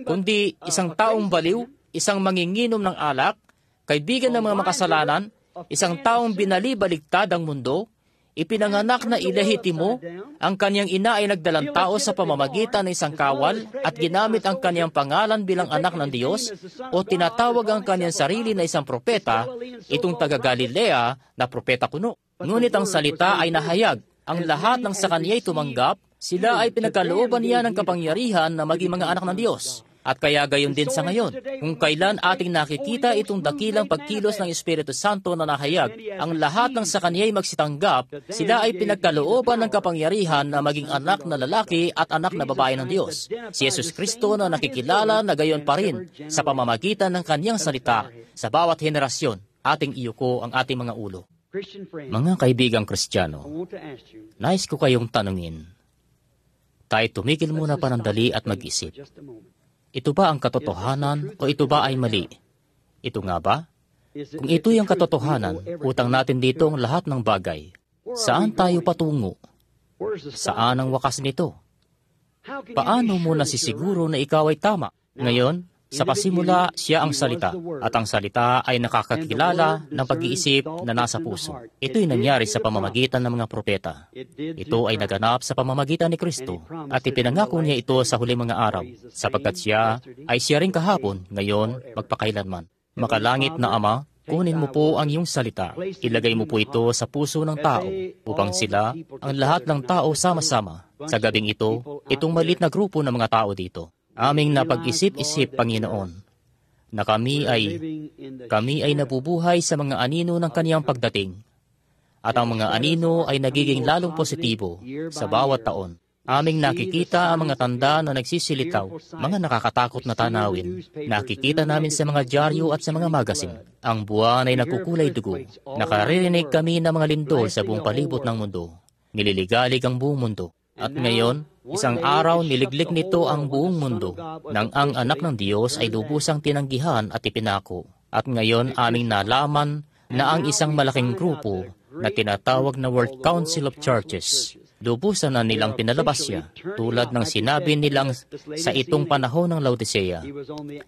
kundi isang taong baliw, isang manginginom ng alak, kaibigan ng mga makasalanan, isang taong binalibaligtad ang mundo, ipinanganak na ilehitimo, ang kanyang ina ay nagdalang tao sa pamamagitan ng isang kawal at ginamit ang kanyang pangalan bilang anak ng Diyos o tinatawag ang kanyang sarili na isang propeta, itong taga-Galilea na propeta kuno. Ngunit ang salita ay nahayag, ang lahat ng sa kanya'y tumanggap, sila ay pinagkalooban niya ng kapangyarihan na maging mga anak ng Diyos. At kaya gayon din sa ngayon, kung kailan ating nakikita itong dakilang pagkilos ng Espiritu Santo na nahayag, ang lahat ng sa Kanya'y magsitanggap, sila ay pinagkalooban ng kapangyarihan na maging anak na lalaki at anak na babae ng Diyos. Si Jesus Kristo na nakikilala na gayon pa rin sa pamamagitan ng Kanyang salita sa bawat henerasyon, ating iyuko ang ating mga ulo. Mga kaibigang Kristiyano, nais ko kayong tanungin. Tayo tumigil muna panandali at mag-isip. Ito ba ang katotohanan o ito ba ay mali? Ito nga ba? Kung ito'y ang katotohanan, utang natin dito ang lahat ng bagay. Saan tayo patungo? Saan ang wakas nito? Paano mo nasisiguro na ikaw ay tama? Ngayon, sa pasimula, siya ang salita, at ang salita ay nakakakilala ng pag-iisip na nasa puso. Ito'y nangyari sa pamamagitan ng mga propeta. Ito ay naganap sa pamamagitan ni Kristo, at ipinangako niya ito sa huling mga araw, sapagkat siya ay siya rin kahapon, ngayon, magpakailanman. Makalangit na Ama, kunin mo po ang iyong salita, ilagay mo po ito sa puso ng tao, upang sila, ang lahat ng tao sama-sama. Sa gabing ito, itong maliit na grupo ng mga tao dito, aming napag-isip-isip, Panginoon, na kami ay nabubuhay sa mga anino ng kaniyang pagdating. At ang mga anino ay nagiging lalong positibo sa bawat taon. Aming nakikita ang mga tanda na nagsisilitaw, mga nakakatakot na tanawin. Nakikita namin sa mga dyaryo at sa mga magasin. Ang buwan ay nagkukulay dugo. Nakaririnig kami ng mga lindol sa buong palibot ng mundo. Nililigalig ang buong mundo. At ngayon, isang araw niliglig nito ang buong mundo nang ang anak ng Diyos ay lubusang tinanggihan at ipinako. At ngayon aming nalaman na ang isang malaking grupo na tinatawag na World Council of Churches, lubusan na nilang pinalabas siya, tulad ng sinabi nilang sa itong panahon ng Laodicea.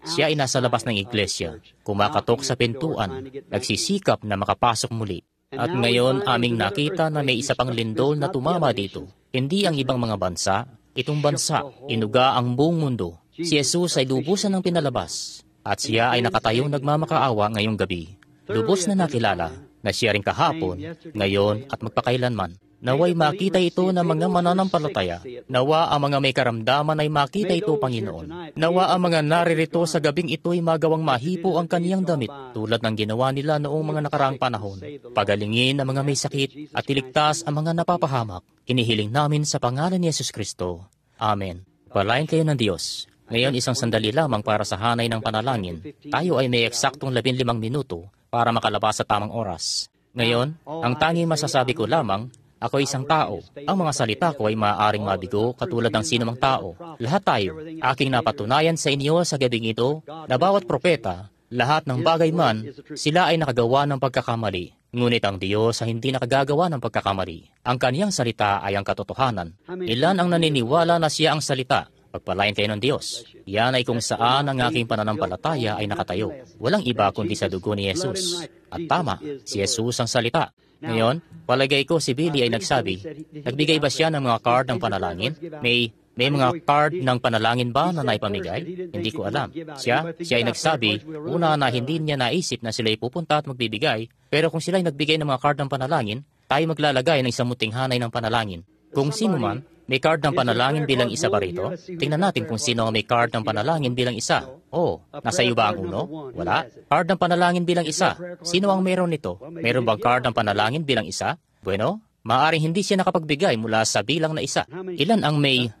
Siya ay nasa labas ng iglesia, kumakatok sa pintuan, nagsisikap na makapasok muli. At ngayon aming nakita na may isa pang lindol na tumama dito. Hindi ang ibang mga bansa, itong bansa, inuga ang buong mundo. Si Jesus ay lubusan ng pinalabas, at siya ay nakatayong nagmamakaawa ngayong gabi. Lubos na nakilala na siya rin kahapon, ngayon at magpakailanman. Naway makita ito ng mga mananampalataya. Nawa ang mga may karamdaman ay makita ito, Panginoon. Nawa ang mga naririto sa gabing ito ay magawang mahipo ang kaniyang damit, tulad ng ginawa nila noong mga nakaraang panahon. Pagalingin ang mga may sakit at iligtas ang mga napapahamak. Hinihiling namin sa pangalan ni Yesus Kristo. Amen. Palain kayo ng Diyos. Ngayon isang sandali lamang para sa hanay ng panalangin. Tayo ay may eksaktong 15 minuto para makalabas sa tamang oras. Ngayon, ang tanging masasabi ko lamang, ako isang tao. Ang mga salita ko ay maaaring mabigo katulad ng sinumang tao. Lahat tayo. Aking napatunayan sa inyo sa gabing ito na bawat propeta, lahat ng bagay man, sila ay nakagawa ng pagkakamali. Ngunit ang Diyos ay hindi nakagagawa ng pagkakamali. Ang kaniyang salita ay ang katotohanan. Ilan ang naniniwala na siya ang salita? Pagpalain kayo ng Diyos. Yan ay kung saan ang aking pananampalataya ay nakatayo. Walang iba kundi sa dugo ni Jesus. At tama, si Jesus ang salita. Ngayon, palagay ko si Billy ay nagsabi, nagbigay ba siya ng mga card ng panalangin? May mga card ng panalangin ba na naipamigay? Hindi ko alam. Siya ay nagsabi, una na hindi niya naisip na sila ay pupunta at magbibigay, pero kung sila ay nagbigay ng mga card ng panalangin, tayo maglalagay ng isang muting hanay ng panalangin. Kung sino man, may card ng panalangin bilang isa ba rito? Tingnan natin kung sino ang may card ng panalangin bilang isa. Oh, nasa iyo ba ang uno? Wala. Card ng panalangin bilang isa. Sino ang meron nito? Meron bang card ng panalangin bilang isa? Bueno, maaaring hindi siya nakapagbigay mula sa bilang na isa. Ilan ang may...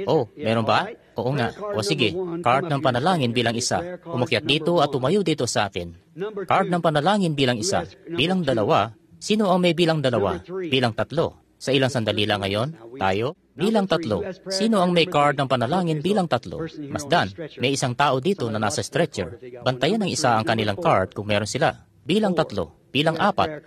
Oh, meron ba? Oo nga. O sige, card ng panalangin bilang isa. Umukyat dito at tumayo dito sa akin. Card ng panalangin bilang isa. Bilang dalawa. Sino ang may bilang dalawa? Bilang tatlo. Sa ilang sandali lang ngayon, tayo, bilang tatlo. Sino ang may card ng panalangin bilang tatlo? Masdan, may isang tao dito na nasa stretcher. Bantayan ng isa ang kanilang card kung meron sila. Bilang tatlo. Bilang apat.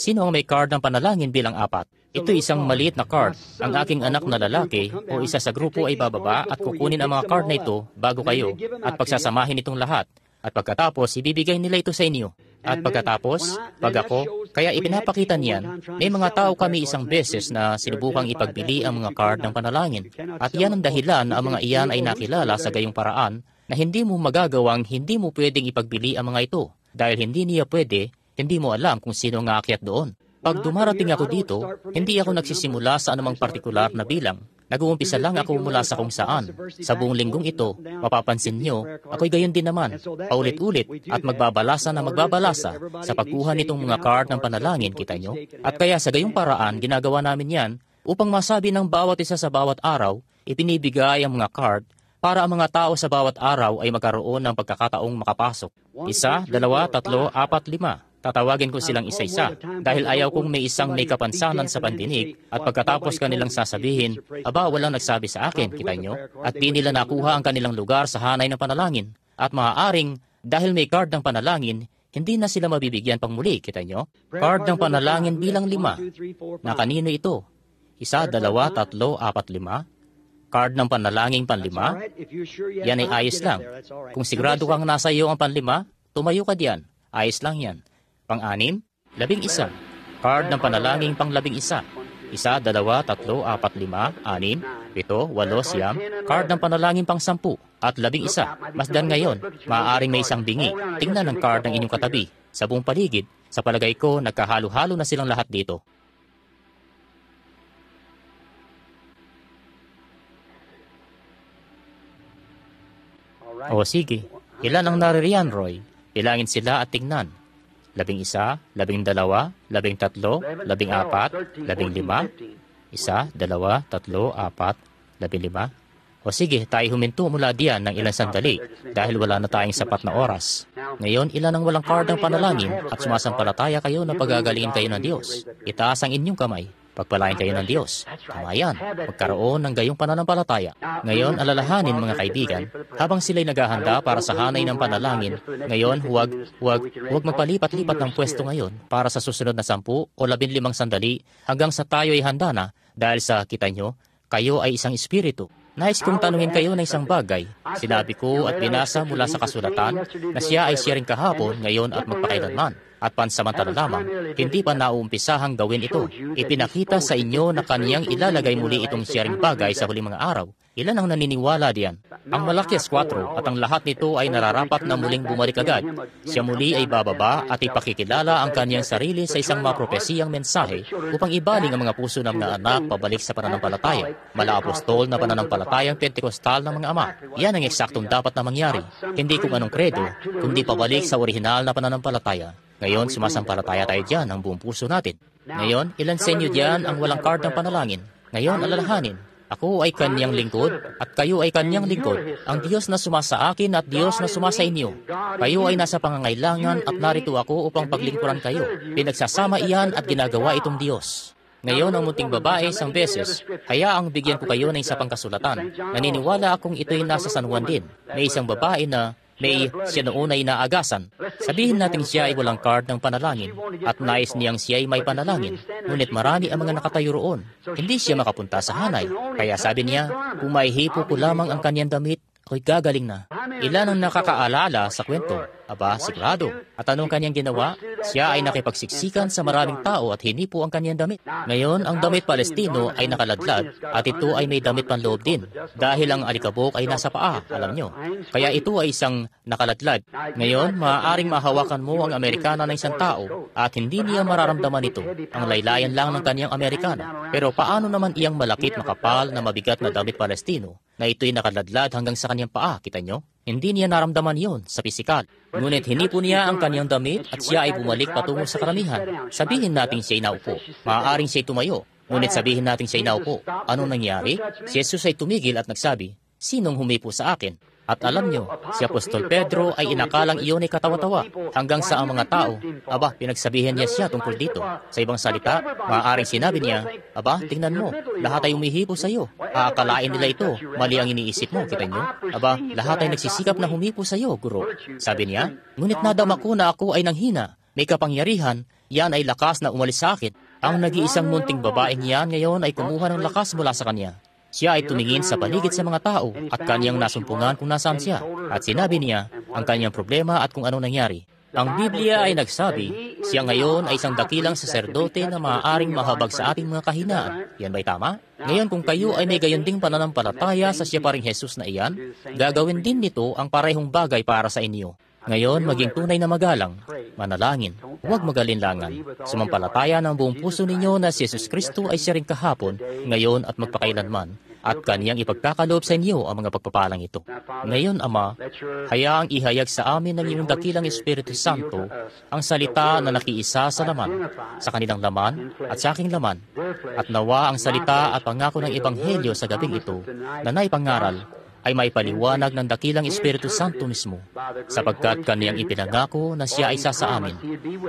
Sino ang may card ng panalangin bilang apat? Ito isang maliit na card. Ang aking anak na lalaki o isa sa grupo ay bababa at kukunin ang mga card na ito bago kayo at pagsasamahin itong lahat. At pagkatapos, ibibigay nila ito sa inyo. At pagkatapos, kaya ipinapakita niyan, may mga tao kami isang beses na sinubukang ipagbili ang mga card ng panalangin. At yan ang dahilan na ang mga iyan ay nakilala sa gayong paraan na hindi mo magagawang hindi mo pwedeng ipagbili ang mga ito. Dahil hindi niya pwede, hindi mo alam kung sino ang aakyat doon. Pag dumarating ako dito, hindi ako nagsisimula sa anumang partikular na bilang. Nag-uumpisa lang ako mula sa kung saan. Sa buong linggong ito, mapapansin nyo, ako'y gayon din naman, paulit-ulit at magbabalasa sa pagkuha nitong mga card ng panalangin, kita nyo? At kaya sa gayong paraan, ginagawa namin yan upang masabi ng bawat isa sa bawat araw, ipinibigay ang mga card para ang mga tao sa bawat araw ay magkaroon ng pagkakataong makapasok. 1, 2, 3, 4, 5. Tatawagin ko silang isa-isa dahil ayaw kong may isang may kapansanan sa pandinig at pagkatapos kanilang sasabihin, aba, walang nagsabi sa akin, kita nyo? At di nila nakuha ang kanilang lugar sa hanay ng panalangin. At maaaring, dahil may card ng panalangin, hindi na sila mabibigyan pang muli, kita nyo? Card ng panalangin bilang 5. Na kanino ito? 1, 2, 3, 4, 5. Card ng panalangin pang-5. Yan ay ayos lang. Kung sigurado kang nasa iyo ang pang-5, tumayo ka diyan. Ayos lang yan. Pang-6, 11. Card ng panalangin pang-11. 1, 2, 3, 4, 5, 6, 7, 8, 9. Card ng panalangin pang-10 at 11. Masdan ngayon, maaaring may isang bingi. Tingnan ang card ng inyong katabi. Sa buong paligid, sa palagay ko, nagkahalo-halo na silang lahat dito. O sige, Ilan ang naririyan, Roy? Bilangin sila at tingnan. 11, 12, 13, 14, 15. 1, 2, 3, 4, 5. O sige, tayo huminto mula diyan ng ilang sandali dahil wala na tayong sapat na oras. Ngayon, ilan ang walang card ng panalangin at sumasampalataya kayo na pagagalingin kayo ng Diyos? Itaas ang inyong kamay. Pagpalain kayo ng Diyos. Tama yan. Magkaroon ng gayong pananampalataya. Ngayon, alalahanin mga kaibigan, habang sila'y naghahanda para sa hanay ng panalangin, ngayon, huwag magpalipat-lipat ng pwesto ngayon para sa susunod na 10 o 15 sandali hanggang sa tayo ay handa na dahil sa kita nyo, kayo ay isang espiritu. Nais kong tanungin kayo ng isang bagay. Sinabi ko at binasa mula sa kasulatan na siya ay siya rin kahapon, ngayon at magpakailanman. At pansamantala lamang, hindi pa nauumpisahang gawin ito. Ipinakita sa inyo na kaniyang ilalagay muli itong siya ring bagay sa huling mga araw. Ilan ang naniniwala diyan? Ang Malakias 4 at ang lahat nito ay nararapat na muling bumalik agad. Siya muli ay bababa at ipakikilala ang kaniyang sarili sa isang mapropesiyang mensahe upang ibaling ang mga puso ng mga anak pabalik sa pananampalataya. Mala-apostol na pananampalatayang Pentekostal ng mga ama. Yan ang eksaktong dapat na mangyari. Hindi kung anong kredo, kundi pabalik sa orihinal na pananampalataya. Ngayon, sumasampalataya tayo dyan ng buong puso natin. Ngayon, ilan sa inyo dyan ang walang card ng panalangin? Ngayon, alalahanin. Ako ay kanyang lingkod at kayo ay kanyang lingkod. Ang Diyos na sumasa akin at Diyos na sumasa inyo. Kayo ay nasa pangangailangan at narito ako upang paglingkuran kayo. Pinagsasama iyan at ginagawa itong Diyos. Ngayon, ang munting babae isang beses, hayaang bigyan ko kayo ng isa pang kasulatan. Naniniwala akong ito'y nasa San Juan din. May isang babae na siya noon ay naagasan. Sabihin natin siya ay walang card ng panalangin at nais niyang siya ay may panalangin. Ngunit marami ang mga nakatayo roon. Hindi siya makapunta sa hanay. Kaya sabi niya, kung maihipo ko lamang ang kanyang damit, ako'y gagaling na. Ilan ang nakakaalala sa kwento? Aba, sigurado. At anong kanyang ginawa? Siya ay nakipagsiksikan sa maraming tao at hinipo ang kanyang damit. Ngayon, ang damit Palestino ay nakaladlad at ito ay may damit panloob din. Dahil ang alikabok ay nasa paa, alam nyo. Kaya ito ay isang nakaladlad. Ngayon, maaaring mahawakan mo ang Amerikana ng isang tao at hindi niya mararamdaman ito. Ang laylayan lang ng kanyang Amerikana. Pero paano naman iyang malakit, makapal na mabigat na damit Palestino na ito'y nakaladlad hanggang sa kanyang paa, kita nyo? Hindi niya naramdaman yon sa pisikal. Ngunit hinipo niya ang kanyang damit at siya ay bumalik patungo sa karamihan. Sabihin natin siya ay naupo. Maaaring siya ay tumayo. Ngunit sabihin natin siya ay naupo. Anong nangyari? Si Jesus ay tumigil at nagsabi, "Sinong humipo sa akin?" At alam nyo, si Apostol Pedro ay inakalang iyon ay katawa-tawa hanggang sa ang mga tao, aba, pinagsabihan niya siya tungkol dito. Sa ibang salita, maaaring sinabi niya, aba, tingnan mo, lahat ay humihipo sa iyo. Aakalain nila ito, mali ang iniisip mo, kita nyo? Aba, lahat ay nagsisikap na humipo sa iyo, guro. Sabi niya, ngunit nadama ko na ako ay nanghina, may kapangyarihan, yan ay lakas na umalis sa akin. Ang nag-iisang munting babaeng yan ngayon ay kumuha ng lakas mula sa kanya. Siya ay tumingin sa paligid sa mga tao at kanyang nasumpungan kung nasaan siya. At sinabi niya ang kanyang problema at kung ano nangyari. Ang Biblia ay nagsabi, siya ngayon ay isang dakilang saserdote na maaaring mahabag sa ating mga kahinaan. Yan ba'y tama? Ngayon kung kayo ay may gayon ding pananampalataya sa siya pa ring Jesus na iyan, gagawin din nito ang parehong bagay para sa inyo. Ngayon, maging tunay na magalang, manalangin, huwag magalinlangan. Sumampalataya ng buong puso ninyo na si Jesus Kristo ay siya ring kahapon, ngayon at magpakailanman, at kaniyang ipagkakaloob sa inyo ang mga pagpapalang ito. Ngayon, Ama, hayaang ihayag sa amin ng iyong dakilang Espiritu Santo ang salita na nakiisa sa laman, sa kanilang laman at sa aking laman, at nawa ang salita at pangako ng Ebanghelyo sa gabing ito na naipangaral ay may paliwanag ng dakilang Espiritu Santo mismo, sapagkat kaniyang ipinangako na siya ay isa sa amin,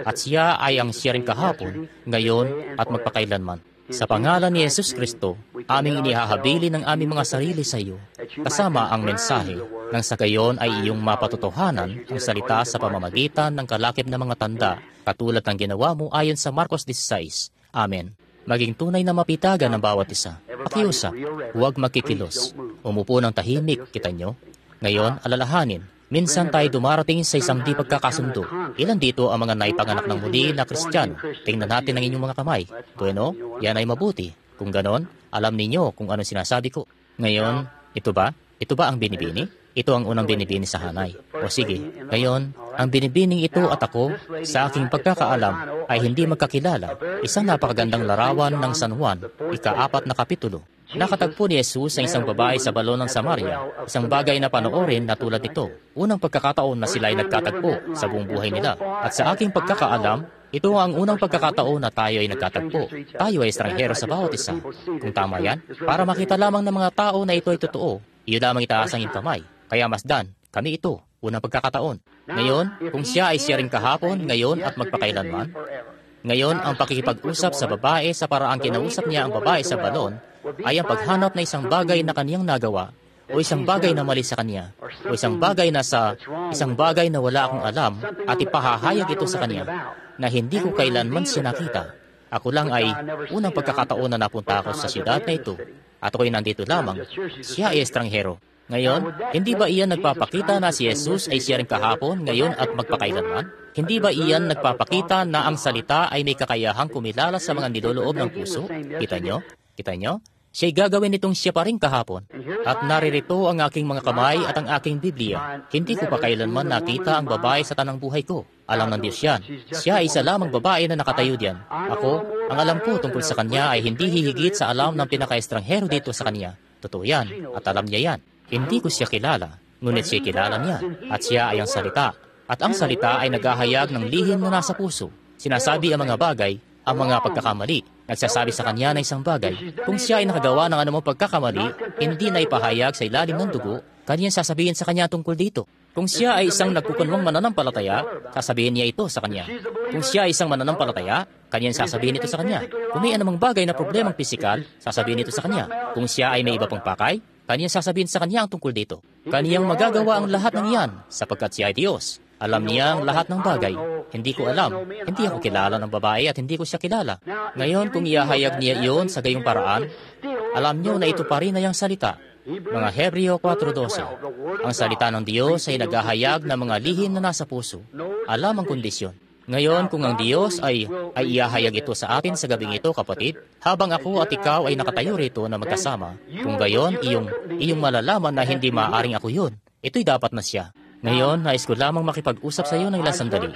at siya ay ang siya ring kahapon, ngayon at magpakailanman. Sa pangalan ni Jesus Kristo, aming inihahabilin ang aming mga sarili sa iyo, kasama ang mensahe, nang sa gayon ay iyong mapatotohanan ang salita sa pamamagitan ng kalakip na mga tanda, katulad ng ginawa mo ayon sa Marcos 16. Amen. Maging tunay na mapitagan ng bawat isa. Pakiusap, huwag magkikilos. Umupo ng tahimik, kita nyo? Ngayon, alalahanin, minsan tayo dumarating sa isang di pagkakasundo. Ilan dito ang mga naipanganak ng muli na Kristiyano? Tingnan natin ang inyong mga kamay. Bueno, yan ay mabuti. Kung ganon, alam ninyo kung ano sinasabi ko. Ngayon, ito ba? Ito ba ang binibini? Ito ang unang binibini sa hanay. O sige, ngayon, Ang binibining ito at ako, sa aking pagkakaalam, ay hindi magkakilala. Isang napakagandang larawan ng San Juan, ika-4 na kapitulo. Nakatagpo ni Jesus ang isang babae sa balon ng Samaria, isang bagay na panoorin na tulad nito. Unang pagkakataon na sila ay nagkatagpo sa buong buhay nila. At sa aking pagkakaalam, ito ang unang pagkakataon na tayo ay nagkatagpo. Tayo ay estranghero sa bawat isa. Kung tama yan, para makita lamang ng mga tao na ito ay totoo, iyon lamang itaas ang iyong kamay. Kaya masdan, kami ito, unang pagkakataon. Ngayon, kung siya ay siya rin kahapon, ngayon at magpakailanman, ngayon ang pakikipag-usap sa babae sa paraang kinausap niya ang babae sa balon, ay ang paghanap na isang bagay na kaniyang nagawa, o isang bagay na mali sa kanya, o isang bagay na wala akong alam, at ipahahayag ito sa kanya, na hindi ko kailanman siya nakita. Ako lang ay unang pagkakataon na napunta ako sa siyudad na ito, at ako'y nandito lamang. Siya ay estranghero. Ngayon, hindi ba iyan nagpapakita na si Jesus ay siya rin kahapon, ngayon at magpakailanman? Hindi ba iyan nagpapakita na ang salita ay may kakayahang kumilala sa mga niloloob ng puso? Kita nyo? Kita nyo? Siya'y gagawin itong siya pa rin kahapon. At naririto ang aking mga kamay at ang aking Biblia. Hindi ko pa kailanman nakita ang babae sa tanang buhay ko. Alam ng Diyos yan. Siya ay isa lamang babae na nakatayo diyan. Ako, ang alam ko tungkol sa kanya ay hindi hihigit sa alam ng pinaka-estranghero dito sa kanya. Totoo yan, at alam niya yan. Hindi ko siya kilala, ngunit siya kilala niya. At siya ay ang salita. At ang salita ay naghahayag ng lihim na nasa puso. Sinasabi ang mga bagay, ang mga pagkakamali. Nagsasabi sa kanya na isang bagay. Kung siya ay nakagawa ng anumang pagkakamali, hindi na ipahayag sa ilalim ng dugo, kanyang sasabihin sa kanya tungkol dito. Kung siya ay isang nagkukunwang mananampalataya, sasabihin niya ito sa kanya. Kung siya ay isang mananampalataya, kanyang sasabihin ito sa kanya. Kung may anumang bagay na problemang pisikal, sasabihin ito sa kanya. Kung siya ay may iba pang pakay, kanyang sasabihin sa kanya ang tungkol dito. Kaniyang magagawa ang lahat ng iyan, sapagkat siya ay Diyos. Alam niya ang lahat ng bagay. Hindi ko alam. Hindi ako kilala ng babae at hindi ko siya kilala. Ngayon, kung iahayag niya iyon sa gayong paraan, alam niyo na ito pa rin ay ang salita. Mga Hebreo 4:12. Ang salita ng Diyos ay naghahayag ng mga lihim na nasa puso. Alam ang kondisyon. Ngayon, kung ang Diyos ay iahayag ito sa atin sa gabing ito, kapatid, habang ako at ikaw ay nakatayo rito na magkasama, kung gayon, iyong malalaman na hindi maaaring ako yun. Ito'y dapat na siya. Ngayon, nais ko lamang makipag-usap sa iyo ng ilang sandali.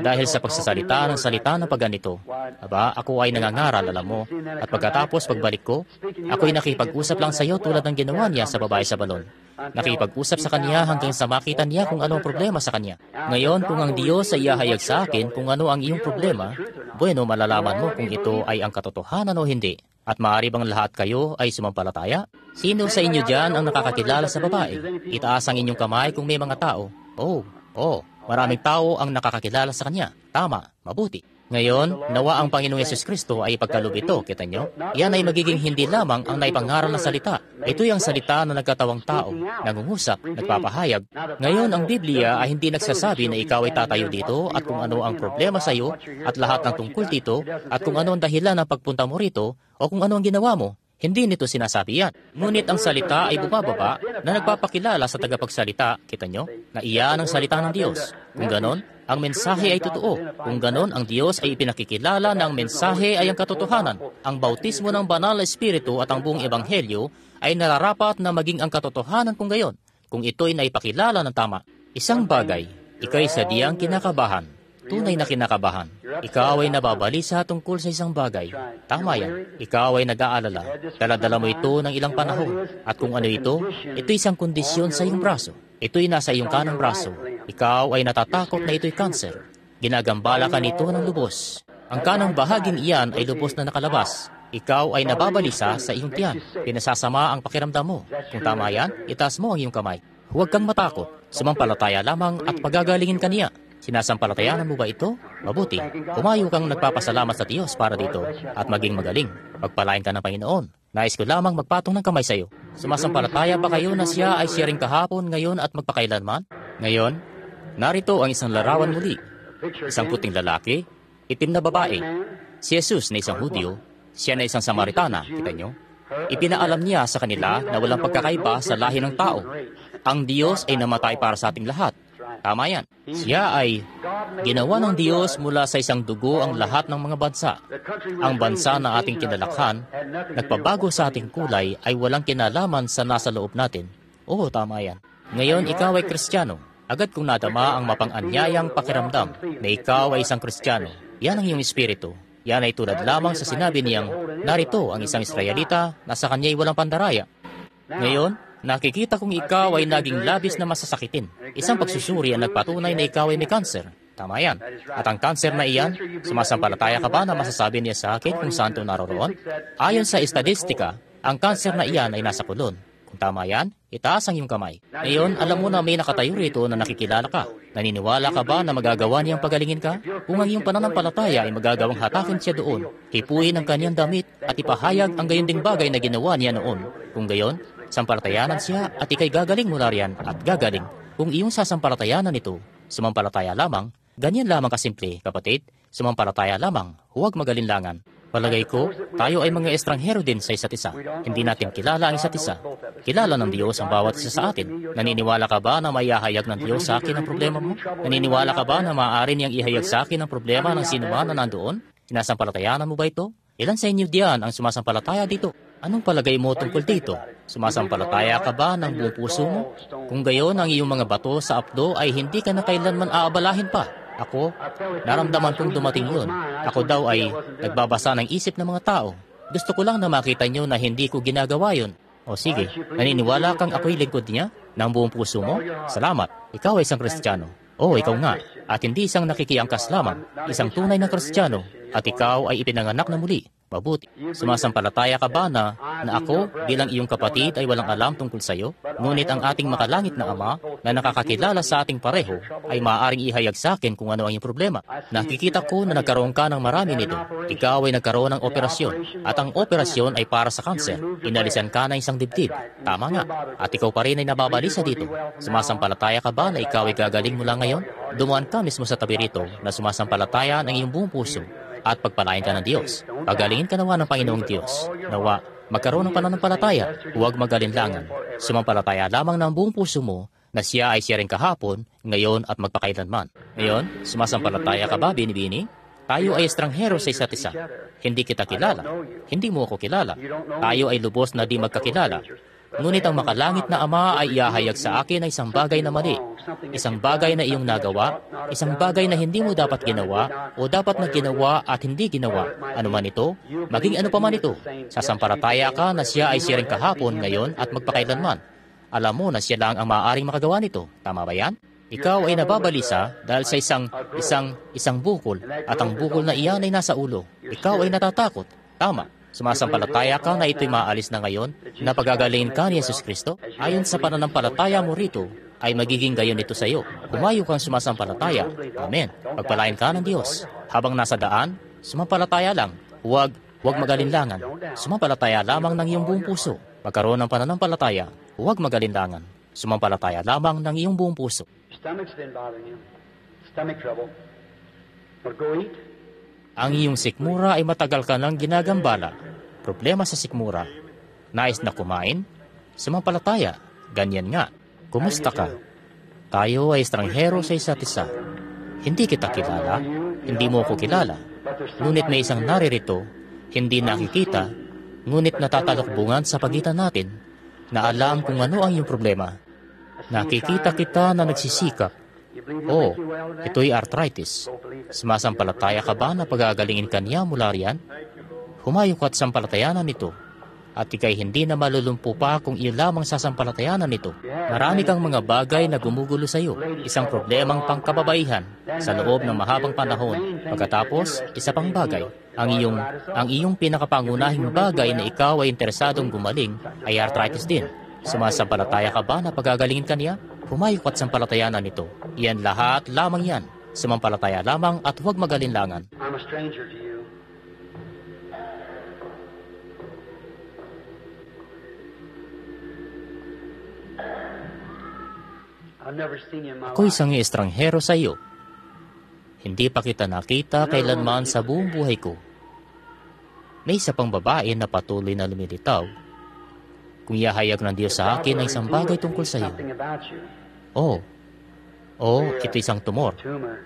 Dahil sa pagsasalita ng salita na pagganito, aba, ako ay nangangaral, alam mo, at pagkatapos pagbalik ko, ako'y nakipag-usap lang sa iyo tulad ng ginawa niya sa babae sa balon. Nakipag-usap sa kanya hanggang sa makita niya kung ano ang problema sa kanya. Ngayon, kung ang Diyos ay ihahayag sa akin kung ano ang iyong problema, bueno, malalaman mo kung ito ay ang katotohanan o hindi. At maaari bang lahat kayo ay sumampalataya? Sino sa inyo dyan ang nakakakilala sa babae? Itaas ang inyong kamay kung may mga tao. Maraming tao ang nakakakilala sa kanya. Tama, mabuti. Ngayon, nawa ang Panginoong Yesus Kristo ay ipagkaloob ito, kita nyo? Yan ay magiging hindi lamang ang naipangaral na salita. Ito'y ang salita na nagkatawang tao, nangungusap, nagpapahayag. Ngayon, ang Biblia ay hindi nagsasabi na ikaw ay tatayo dito at kung ano ang problema sa iyo at lahat ng tungkol dito at kung ano ang dahilan ng pagpunta mo rito o kung ano ang ginawa mo. Hindi nito sinasabi yan. Ngunit ang salita ay bumababa na nagpapakilala sa tagapagsalita, kita nyo, na iyan ang salita ng Diyos. Kung ganon, ang mensahe ay totoo. Kung ganon, ang Diyos ay ipinakikilala na ang mensahe ay ang katotohanan. Ang bautismo ng banal na Espiritu at ang buong ebanghelyo ay nararapat na maging ang katotohanan kung gayon, kung ito'y naipakilala ng tama. Isang bagay, ika'y sadyang kinakabahan, tunay na kinakabahan. Ikaw ay nababalisa tungkol sa isang bagay. Tama yan. Ikaw ay nag-aalala. Dala-dala mo ito ng ilang panahon. At kung ano ito isang kondisyon sa iyong braso. Ito'y nasa iyong kanang braso. Ikaw ay natatakot na ito'y cancer. Ginagambala ka nito ng lubos. Ang kanang bahaging iyan ay lubos na nakalabas. Ikaw ay nababalisa sa iyong tiyan. Pinasasama ang pakiramdam mo. Kung tama yan, itaas mo ang iyong kamay. Huwag kang matakot. Sumampalataya lamang at pagagalingin ka niya. Sinasampalatayanan mo ba ito? Mabuti. Humayo kang nagpapasalamat sa Diyos para dito at maging magaling. Pagpalain ka ng Panginoon. Nais ko lamang magpatong ng kamay sa iyo. Sumasampalataya ba kayo na siya ay siya ring kahapon, ngayon at magpakailanman? Ngayon, narito ang isang larawan muli. Isang puting lalaki, itim na babae. Si Jesus na isang Hudyo, siya na isang Samaritana, kita nyo? Ipinaalam niya sa kanila na walang pagkakaiba sa lahi ng tao. Ang Diyos ay namatay para sa ating lahat. Tama yan. Siya ay ginawa ng Diyos mula sa isang dugo ang lahat ng mga bansa. Ang bansa na ating kinalakhan, nagpabago sa ating kulay ay walang kinalaman sa nasa loob natin. Oo, tama yan. Ngayon, ikaw ay Kristiyano Agad kong nadama ang mapang-anyayang pakiramdam na ikaw ay isang Kristiyano. Yan ang iyong espiritu. Yan ay tulad lamang sa sinabi niyang, narito ang isang Israelita na sa kanya'y walang pandaraya. Ngayon, nakikita kong ikaw ay naging labis na masasakitin. Isang pagsusuri ang nagpatunay na ikaw ay may kanser. Tama yan. At ang kanser na iyan, sumasampalataya ka ba na masasabi niya sa akin kung saan ito naroroon? Ayon sa estadistika, ang kanser na iyan ay nasa kulon. Kung tama yan, itaas ang iyong kamay. Ngayon, alam mo na may nakatayo rito na nakikilala ka. Naniniwala ka ba na magagawa niyang pagalingin ka? Kung ang iyong pananampalataya ay magagawang hatakin siya doon, hipuin ang kanyang damit at ipahayag ang gayon ding bagay na ginawa niya noon. Kung gayon, sampalatayanan siya at ikay gagaling mula riyan at gagaling. Kung iyong sasampalatayanan ito, sumampalataya lamang, ganyan lamang kasimple, kapatid, sumampalataya lamang, huwag magalinlangan. Palagay ko, tayo ay mga estranghero din sa isa't isa. Hindi natin kilala ang isa't isa. Kilala ng Diyos ang bawat isa sa atin. Naniniwala ka ba na maihahayag ng Diyos sa akin ang problema mo? Naniniwala ka ba na maaari niyang ihayag sa akin ang problema ng sinuman na nandoon? Sinasampalatayanan mo ba ito? Ilan sa inyo diyan ang sumasampalataya dito? Anong palagay mo tungkol dito? Sumasampalataya ka ba ng buong puso mo? Kung gayon ang iyong mga bato sa apdo ay hindi ka na kailanman aabalahin pa. Ako, naramdaman kong dumating yun. Ako daw ay nagbabasa ng isip ng mga tao. Gusto ko lang na makita nyo na hindi ko ginagawa yun. O sige, naniniwala kang ako'y lingkod niya ng buong puso mo? Salamat, ikaw ay isang Kristiyano. O, ikaw nga. At hindi isang nakikiangkas lamang, isang tunay na Kristiyano. At ikaw ay ipinanganak na muli. Mabuti. Sumasampalataya ka ba na ako bilang iyong kapatid ay walang alam tungkol sa iyo? Ngunit ang ating makalangit na Ama na nakakakilala sa ating pareho ay maaaring ihayag sa akin kung ano ang iyong problema. Nakikita ko na nagkaroon ka ng marami nito. Ikaw ay nagkaroon ng operasyon. At ang operasyon ay para sa kanser. Inalisan ka ng isang dibdib. Tama nga. At ikaw pa rin ay nababalisa dito. Sumasampalataya ka ba na ikaw ay gagaling mula ngayon? Dumuan ka mismo sa tabi rito na sumasampalataya ng iyong buong puso at pagpalain ka ng Diyos. Pagalingin ka nawa ng Panginoong Diyos. Nawa, magkaroon ng pananampalataya, huwag magalinlangan. Sumampalataya lamang ng buong puso mo na siya ay siya rin kahapon, ngayon at magpakailanman. Ngayon, sumasampalataya ka ba, Binibini? Tayo ay estranghero sa isa't isa. Hindi kita kilala. Hindi mo ako kilala. Tayo ay lubos na di magkakilala. Ngunit ang makalangit na Ama ay ihahayag sa akin ay isang bagay na mali. Isang bagay na iyong nagawa, isang bagay na hindi mo dapat ginawa o dapat na ginawa at hindi ginawa. Ano man ito, maging ano pa man ito. Sasampalataya ka na siya ay siya rin kahapon, ngayon at magpakailanman. Alam mo na siya lang ang maaaring makagawa nito. Tama ba yan? Ikaw ay nababalisa dahil sa isang bukol at ang bukol na iyan ay nasa ulo. Ikaw ay natatakot. Tama. Sumasampalataya ka na ito'y maalis na ngayon na pagagalingin ka ni Jesus Kristo? Ayon sa pananampalataya mo rito, ay magiging gayon ito sa iyo. Humayo kang sumasampalataya. Amen. Pagpalain ka ng Diyos. Habang nasa daan, sumampalataya lang. Huwag magalinlangan. Sumampalataya lamang ng iyong buong puso. Magkaroon ng pananampalataya. Huwag magalinlangan. Sumampalataya lamang ng iyong buong puso. Stomach's been bothering you. Stomach trouble. Or go eat. Ang iyong sikmura ay matagal ka nang ginagambala. Problema sa sikmura. Nais na kumain? Sumampalataya. Ganyan nga. Kumusta ka? Tayo ay estranghero sa isa't isa. Hindi kita kilala. Hindi mo ko kilala. Ngunit may isang naririto, hindi nakikita, ngunit natatalokbungan sa pagitan natin, na alam kung ano ang iyong problema. Nakikita kita na nagsisikap. Oh, ito'y arthritis. Sumasampalataya ka ba na pagagalingin ka niya mula riyan? Humayo ka at sampalatayanan nito. At ikay hindi na malulumpo pa kung iyo lamang sasampalatayanan nito. Marami kang mga bagay na gumugulo sa iyo. Isang problemang pangkababaihan sa loob ng mahabang panahon. Pagkatapos, isa pang bagay. Ang iyong pinakapangunahing bagay na ikaw ay interesadong gumaling ay arthritis din. Sumasampalataya ka ba na pagagalingin ka niya? Humayo ka at sampalatayanan nito. Iyan lahat lamang yan. Sumampalataya lamang at huwag magalinlangan. I'm a stranger to you. I've never seen you in my Ako life. isang estranghero sa iyo. Hindi pa kita nakita kailanman sa buong buhay ko. May isa pang babae na patuloy na lumilitaw. Kung ihahayag ng Diyos sa akin ay isang bagay tungkol sa iyo. Something about you. Ito isang tumor. Tumor.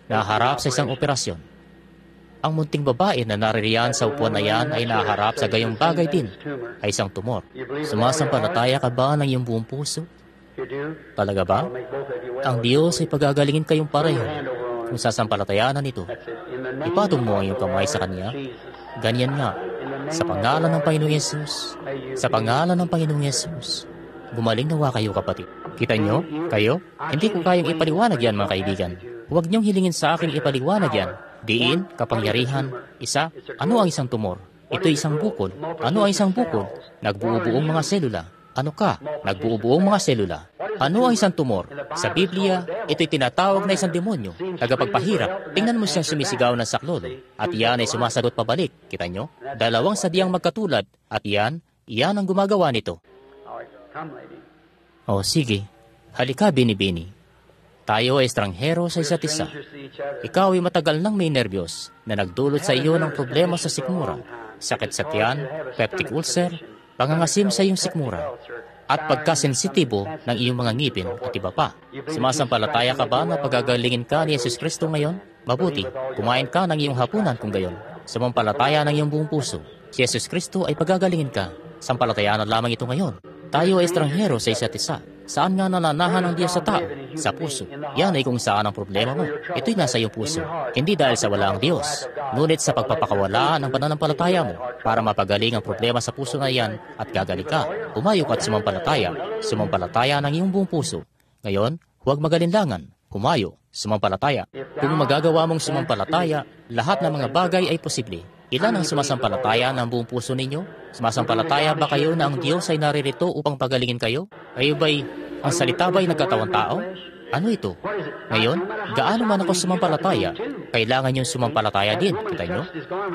Naharap sa isang operasyon. Ang munting babae na naririyan sa upuan na yan ay naharap sa gayong bagay din, ay isang tumor. Sumasampalataya ka ba ng iyong buong puso? You do? Talaga ba? I'll make both of you well. Ang Diyos ay pagagalingin kayong pareho kung sasampalatayanan ito. That's it. In the name Ipatong mo of ang iyong kamay sa Kanya. Jesus. Ganyan nga. Sa pangalan ng Panginoong Yesus. Sa pangalan ng Panginoong Yesus. Gumaling nawa kayo, kapatid. Kita nyo? Kayo? Hindi ko kayang ipaliwanag yan, mga kaibigan. Huwag niyong hilingin sa akin ipaliwanag yan. Diin, kapangyarihan. Isa, ano ang isang tumor? Ito isang bukol. Ano ang isang bukol? Nagbuo-buong mga selula. Ano ka? Nagbuo-buong mga selula. Ano ang isang tumor? Sa Biblia, ito'y tinatawag na isang demonyo. Tagapagpahirap. Tingnan mo siyang sumisigaw ng saklolo. At iyan ay sumasagot pabalik. Kita nyo? Dalawang sadyang magkatulad. At iyan ang gumagawa nito. All right. Come, lady. O sige, halika, Bini-Bini. Tayo ay estranghero sa isa't isa. Strangers to each other. Ikaw ay matagal nang may nerbiyos na nagdulot sa iyo ng problema sa sikmura, sakit sa tiyan, peptic ulcer, pangangasim sa iyong sikmura, at pagkasensitibo ng iyong mga ngipin at iba pa. Sumasampalataya ka ba na pagagalingin ka ni Jesus Kristo ngayon? Mabuti, kumain ka ng iyong hapunan kung gayon. Sumampalataya ng iyong buong puso. Si Jesus Kristo ay pagagalingin ka. Sampalatayaan lamang ito ngayon. Tayo ay estranghero sa isa't isa. Saan nga nananahan ang Diyos sa tao? Sa puso. Yan ay kung saan ang problema mo. Ito'y nasa iyong puso. Hindi dahil sa wala ang Diyos. Ngunit sa pagpapakawala ng pananampalataya mo para mapagaling ang problema sa puso na yan at gagaling ka. Humayok at sumampalataya. Sumampalataya ng iyong buong puso. Ngayon, huwag magalinlangan. Humayo, sumampalataya. Kung magagawa mong sumampalataya, lahat ng mga bagay ay posible. Ilan ang sumasampalataya ng buong puso ninyo? Sumasampalataya ba kayo na ang Diyos ay naririto upang pagalingin kayo? Kayo ba'y, ang salita ba'y nagkatawang tao? Ano ito? Ngayon, gaano man ako sumampalataya, kailangan niyong sumampalataya din. Kita niyo?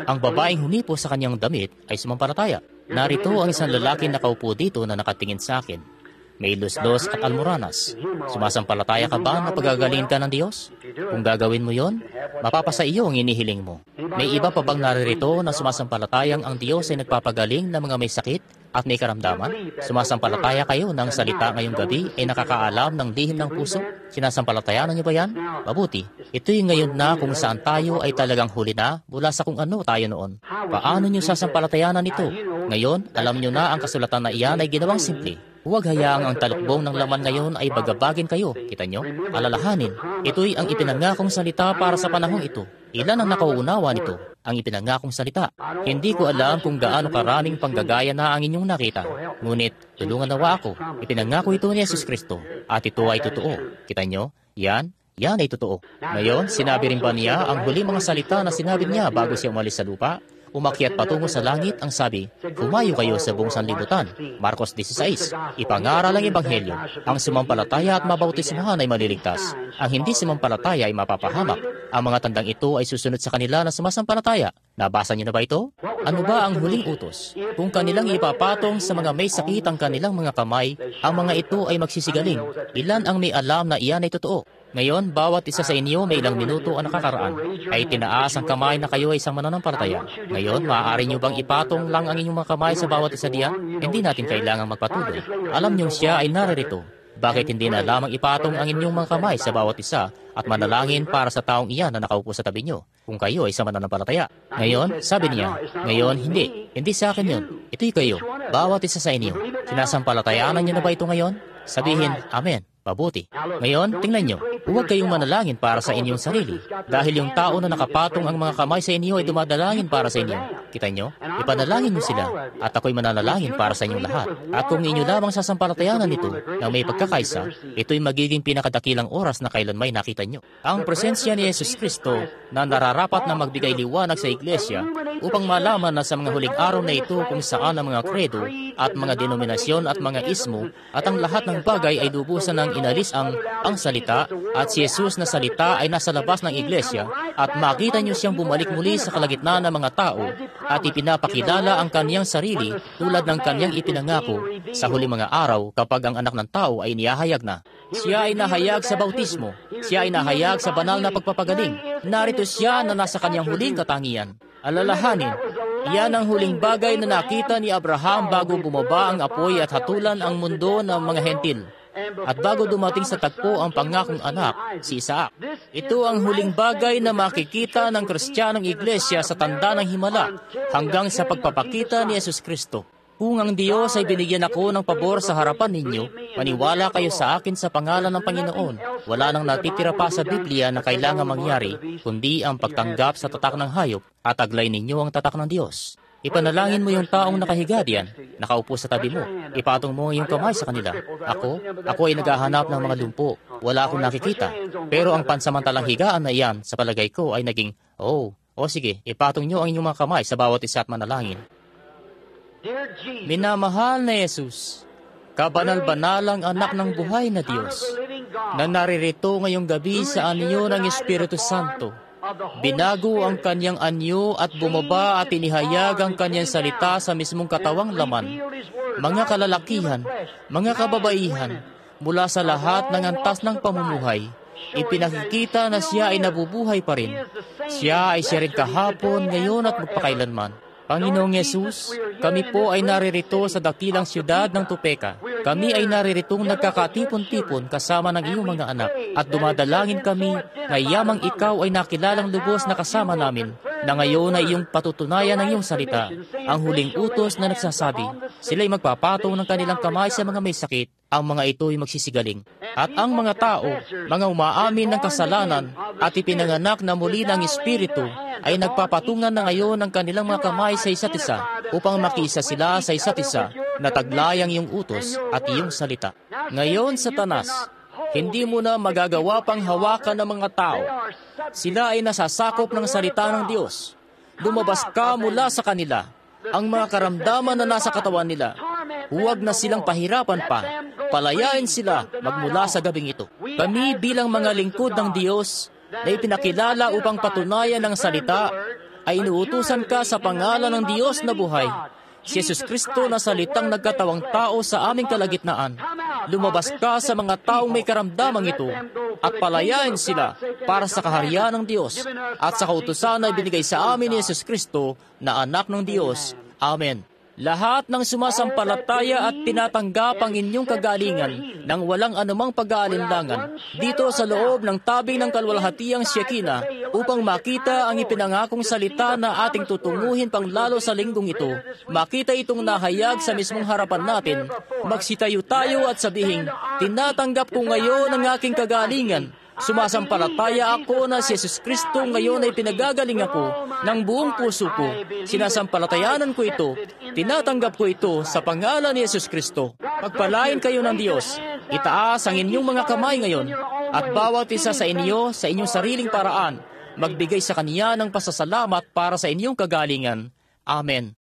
Ang babaeng humipo sa kanyang damit ay sumampalataya. Narito ang isang lalaki nakaupo dito na nakatingin sa akin. May luslos at almoranas. Sumasampalataya ka ba na pagagalingin ka ng Diyos? Kung gagawin mo yon, mapapasa iyo ang inihiling mo. May iba pa bang naririto na sumasampalatayang ang Diyos ay nagpapagaling ng mga may sakit at may karamdaman? Sumasampalataya kayo na ang salita ngayong gabi ay nakakaalam ng lihim ng puso? Sinasampalatayanan niyo ba yan? Mabuti. Ito'y ngayon na kung saan tayo ay talagang huli na mula sa kung ano tayo noon. Paano niyo sasampalatayanan ito? Ngayon, alam niyo na ang kasulatan na iyan ay ginawang simple. Huwag hayaang ang talukbong ng laman ngayon ay bagabagin kayo. Kita nyo? Alalahanin. Ito'y ang ipinangakong salita para sa panahong ito. Ilan ang nakauunawa nito? Ang ipinangakong salita. Hindi ko alam kung gaano karaming panggagaya na ang inyong nakita. Ngunit, tulungan nawa ako. Ipinangako ito ni Jesus Kristo. At ito ay totoo. Kita nyo? Yan ay totoo. Ngayon, sinabi rin ba niya ang huli mga salita na sinabi niya bago siya umalis sa lupa? Umakyat patungo sa langit ang sabi, humayo kayo sa buong sanlibutan. Marcos 16, ipangaral ang ebanghelyo. Ang sumampalataya at mabautismuhan ay maliligtas. Ang hindi sumampalataya ay mapapahamak. Ang mga tandang ito ay susunod sa kanila na sumasampalataya. Nabasa niyo na ba ito? Ano ba ang huling utos? Kung kanilang ipapatong sa mga may sakit ang kanilang mga kamay, ang mga ito ay magsisigaling. Ilan ang may alam na iyan ay totoo? Ngayon, bawat isa sa inyo may ilang minuto ang nakakaraan ay tinaas ang kamay na kayo ay isang mananampalataya. Ngayon, maaari nyo bang ipatong lang ang inyong mga kamay sa bawat isa diyan? Hindi natin kailangang magpatuloy. Alam nyo siya ay naririto. Bakit hindi na lamang ipatong ang inyong mga kamay sa bawat isa at manalangin para sa taong iyan na nakaupo sa tabi nyo kung kayo ay sa mananampalataya? Ngayon, sabi niya, ngayon, hindi sa akin yun. Ito'y kayo, bawat isa sa inyo. Sinasampalatayaan nyo na ba ito ngayon? Sabihin, Amen. Mabuti. Ngayon, tingnan nyo, huwag kayong manalangin para sa inyong sarili. Dahil yung tao na nakapatong ang mga kamay sa inyo ay dumadalangin para sa inyo. Kita nyo? Ipanalangin nyo sila. At ako'y mananalangin para sa inyong lahat. At kung inyo lamang sasampalatayanan ito na may pagkakaisa, ito'y magiging pinakadakilang oras na kailan may nakita nyo. Ang presensya ni Jesus Kristo na nararapat na magbigay liwanag sa iglesia upang malaman na sa mga huling araw na ito kung saan ang mga kredo at mga denominasyon at mga ismo at ang lahat ng bagay ay lubusan ng inalis ang salita at si Jesus na salita ay nasa labas ng iglesia at makita niyo siyang bumalik muli sa kalagitnaan ng mga tao at ipinapakilala ang kanyang sarili tulad ng kanyang ipinangako sa huling mga araw kapag ang anak ng tao ay niyahayag na. Siya ay nahayag sa bautismo. Siya ay nahayag sa banal na pagpapagaling. Narito siya na nasa kanyang huling katangian. Alalahanin, iyan ang huling bagay na nakita ni Abraham bago bumaba ang apoy at hatulan ang mundo ng mga hentil. At bago dumating sa tagpo ang pangakong anak, si Isaac. Ito ang huling bagay na makikita ng Kristiyanong Iglesia sa tanda ng himala hanggang sa pagpapakita ni Jesus Kristo. Kung ang Diyos ay binigyan ako ng pabor sa harapan ninyo, maniwala kayo sa akin sa pangalan ng Panginoon. Wala nang natitira pa sa Biblia na kailangan mangyari, kundi ang pagtanggap sa tatak ng hayop at taglay ninyo ang tatak ng Diyos. Ipanalangin mo yung taong nakahiga diyan, nakaupo sa tabi mo. Ipatong mo yung kamay sa kanila. Ako ay naghahanap ng mga lumpo. Wala akong nakikita. Pero ang pansamantalang higaan na iyan, sa palagay ko, ay naging, sige, ipatong nyo ang inyong mga kamay sa bawat isa at manalangin. Minamahal na Jesus, kabanal-banalang anak ng buhay na Diyos, na naririto ngayong gabi sa anyo ng Espiritu Santo. Binago ang kanyang anyo at bumaba at inihayag ang kanyang salita sa mismong katawang laman. Mga kalalakihan, mga kababaihan, mula sa lahat ng antas ng pamumuhay, ipinakikita na siya ay nabubuhay pa rin. Siya ay siya rin kahapon, ngayon at magpakailanman. Panginoong Yesus, kami po ay naririto sa dakilang siyudad ng Topeka. Kami ay nariritong nagkakatipon-tipon kasama ng iyong mga anak at dumadalangin kami na yamang ikaw ay nakilalang lubos na kasama namin, na ngayon ay iyong patutunayan ng iyong salita, ang huling utos na nagsasabi, sila'y magpapatong ng kanilang kamay sa mga may sakit, ang mga ito'y magsisigaling. At ang mga tao, mga umaamin ng kasalanan at ipinanganak na muli ng Espiritu, ay nagpapatungan na ngayon ng kanilang mga kamay sa isa't isa upang makiisa sila sa isa't isa na taglayang iyong utos at iyong salita. Ngayon, Satanas, hindi mo na magagawa pang hawakan ng mga tao. Sila ay nasasakop ng salita ng Diyos. Lumabas ka mula sa kanila. Ang mga karamdaman na nasa katawan nila, huwag na silang pahirapan pa. Palayain sila magmula sa gabing ito. Kami bilang mga lingkod ng Diyos na ipinakilala upang patunayan ng salita, ay inuutusan ka sa pangalan ng Diyos na buhay, si Jesus Kristo na salitang nagkatawang tao sa aming kalagitnaan. Lumabas ka sa mga taong may karamdamang ito at palayain sila para sa kaharian ng Diyos at sa kautusan na ibinigay sa amin ni Jesus Kristo na anak ng Diyos. Amen. Lahat ng sumasampalataya at tinatanggap ang inyong kagalingan nang walang anumang pag-aalinlangan dito sa loob ng tabing ng kalwalhatiang Shekinah upang makita ang ipinangakong salita na ating tutunguhin pang lalo sa linggong ito. Makita itong nahayag sa mismong harapan natin. Magsitayo tayo at sabihin, tinatanggap ko ngayon ang aking kagalingan. Sumasampalataya ako na si Jesus Kristo ngayon ay pinagagaling ako ng buong puso ko. Sinasampalatayanan ko ito. Tinatanggap ko ito sa pangalan ni Jesus Kristo. Pagpalain kayo ng Diyos. Itaas ang inyong mga kamay ngayon at bawat isa sa inyo sa inyong sariling paraan magbigay sa Kanya ng pasasalamat para sa inyong kagalingan. Amen.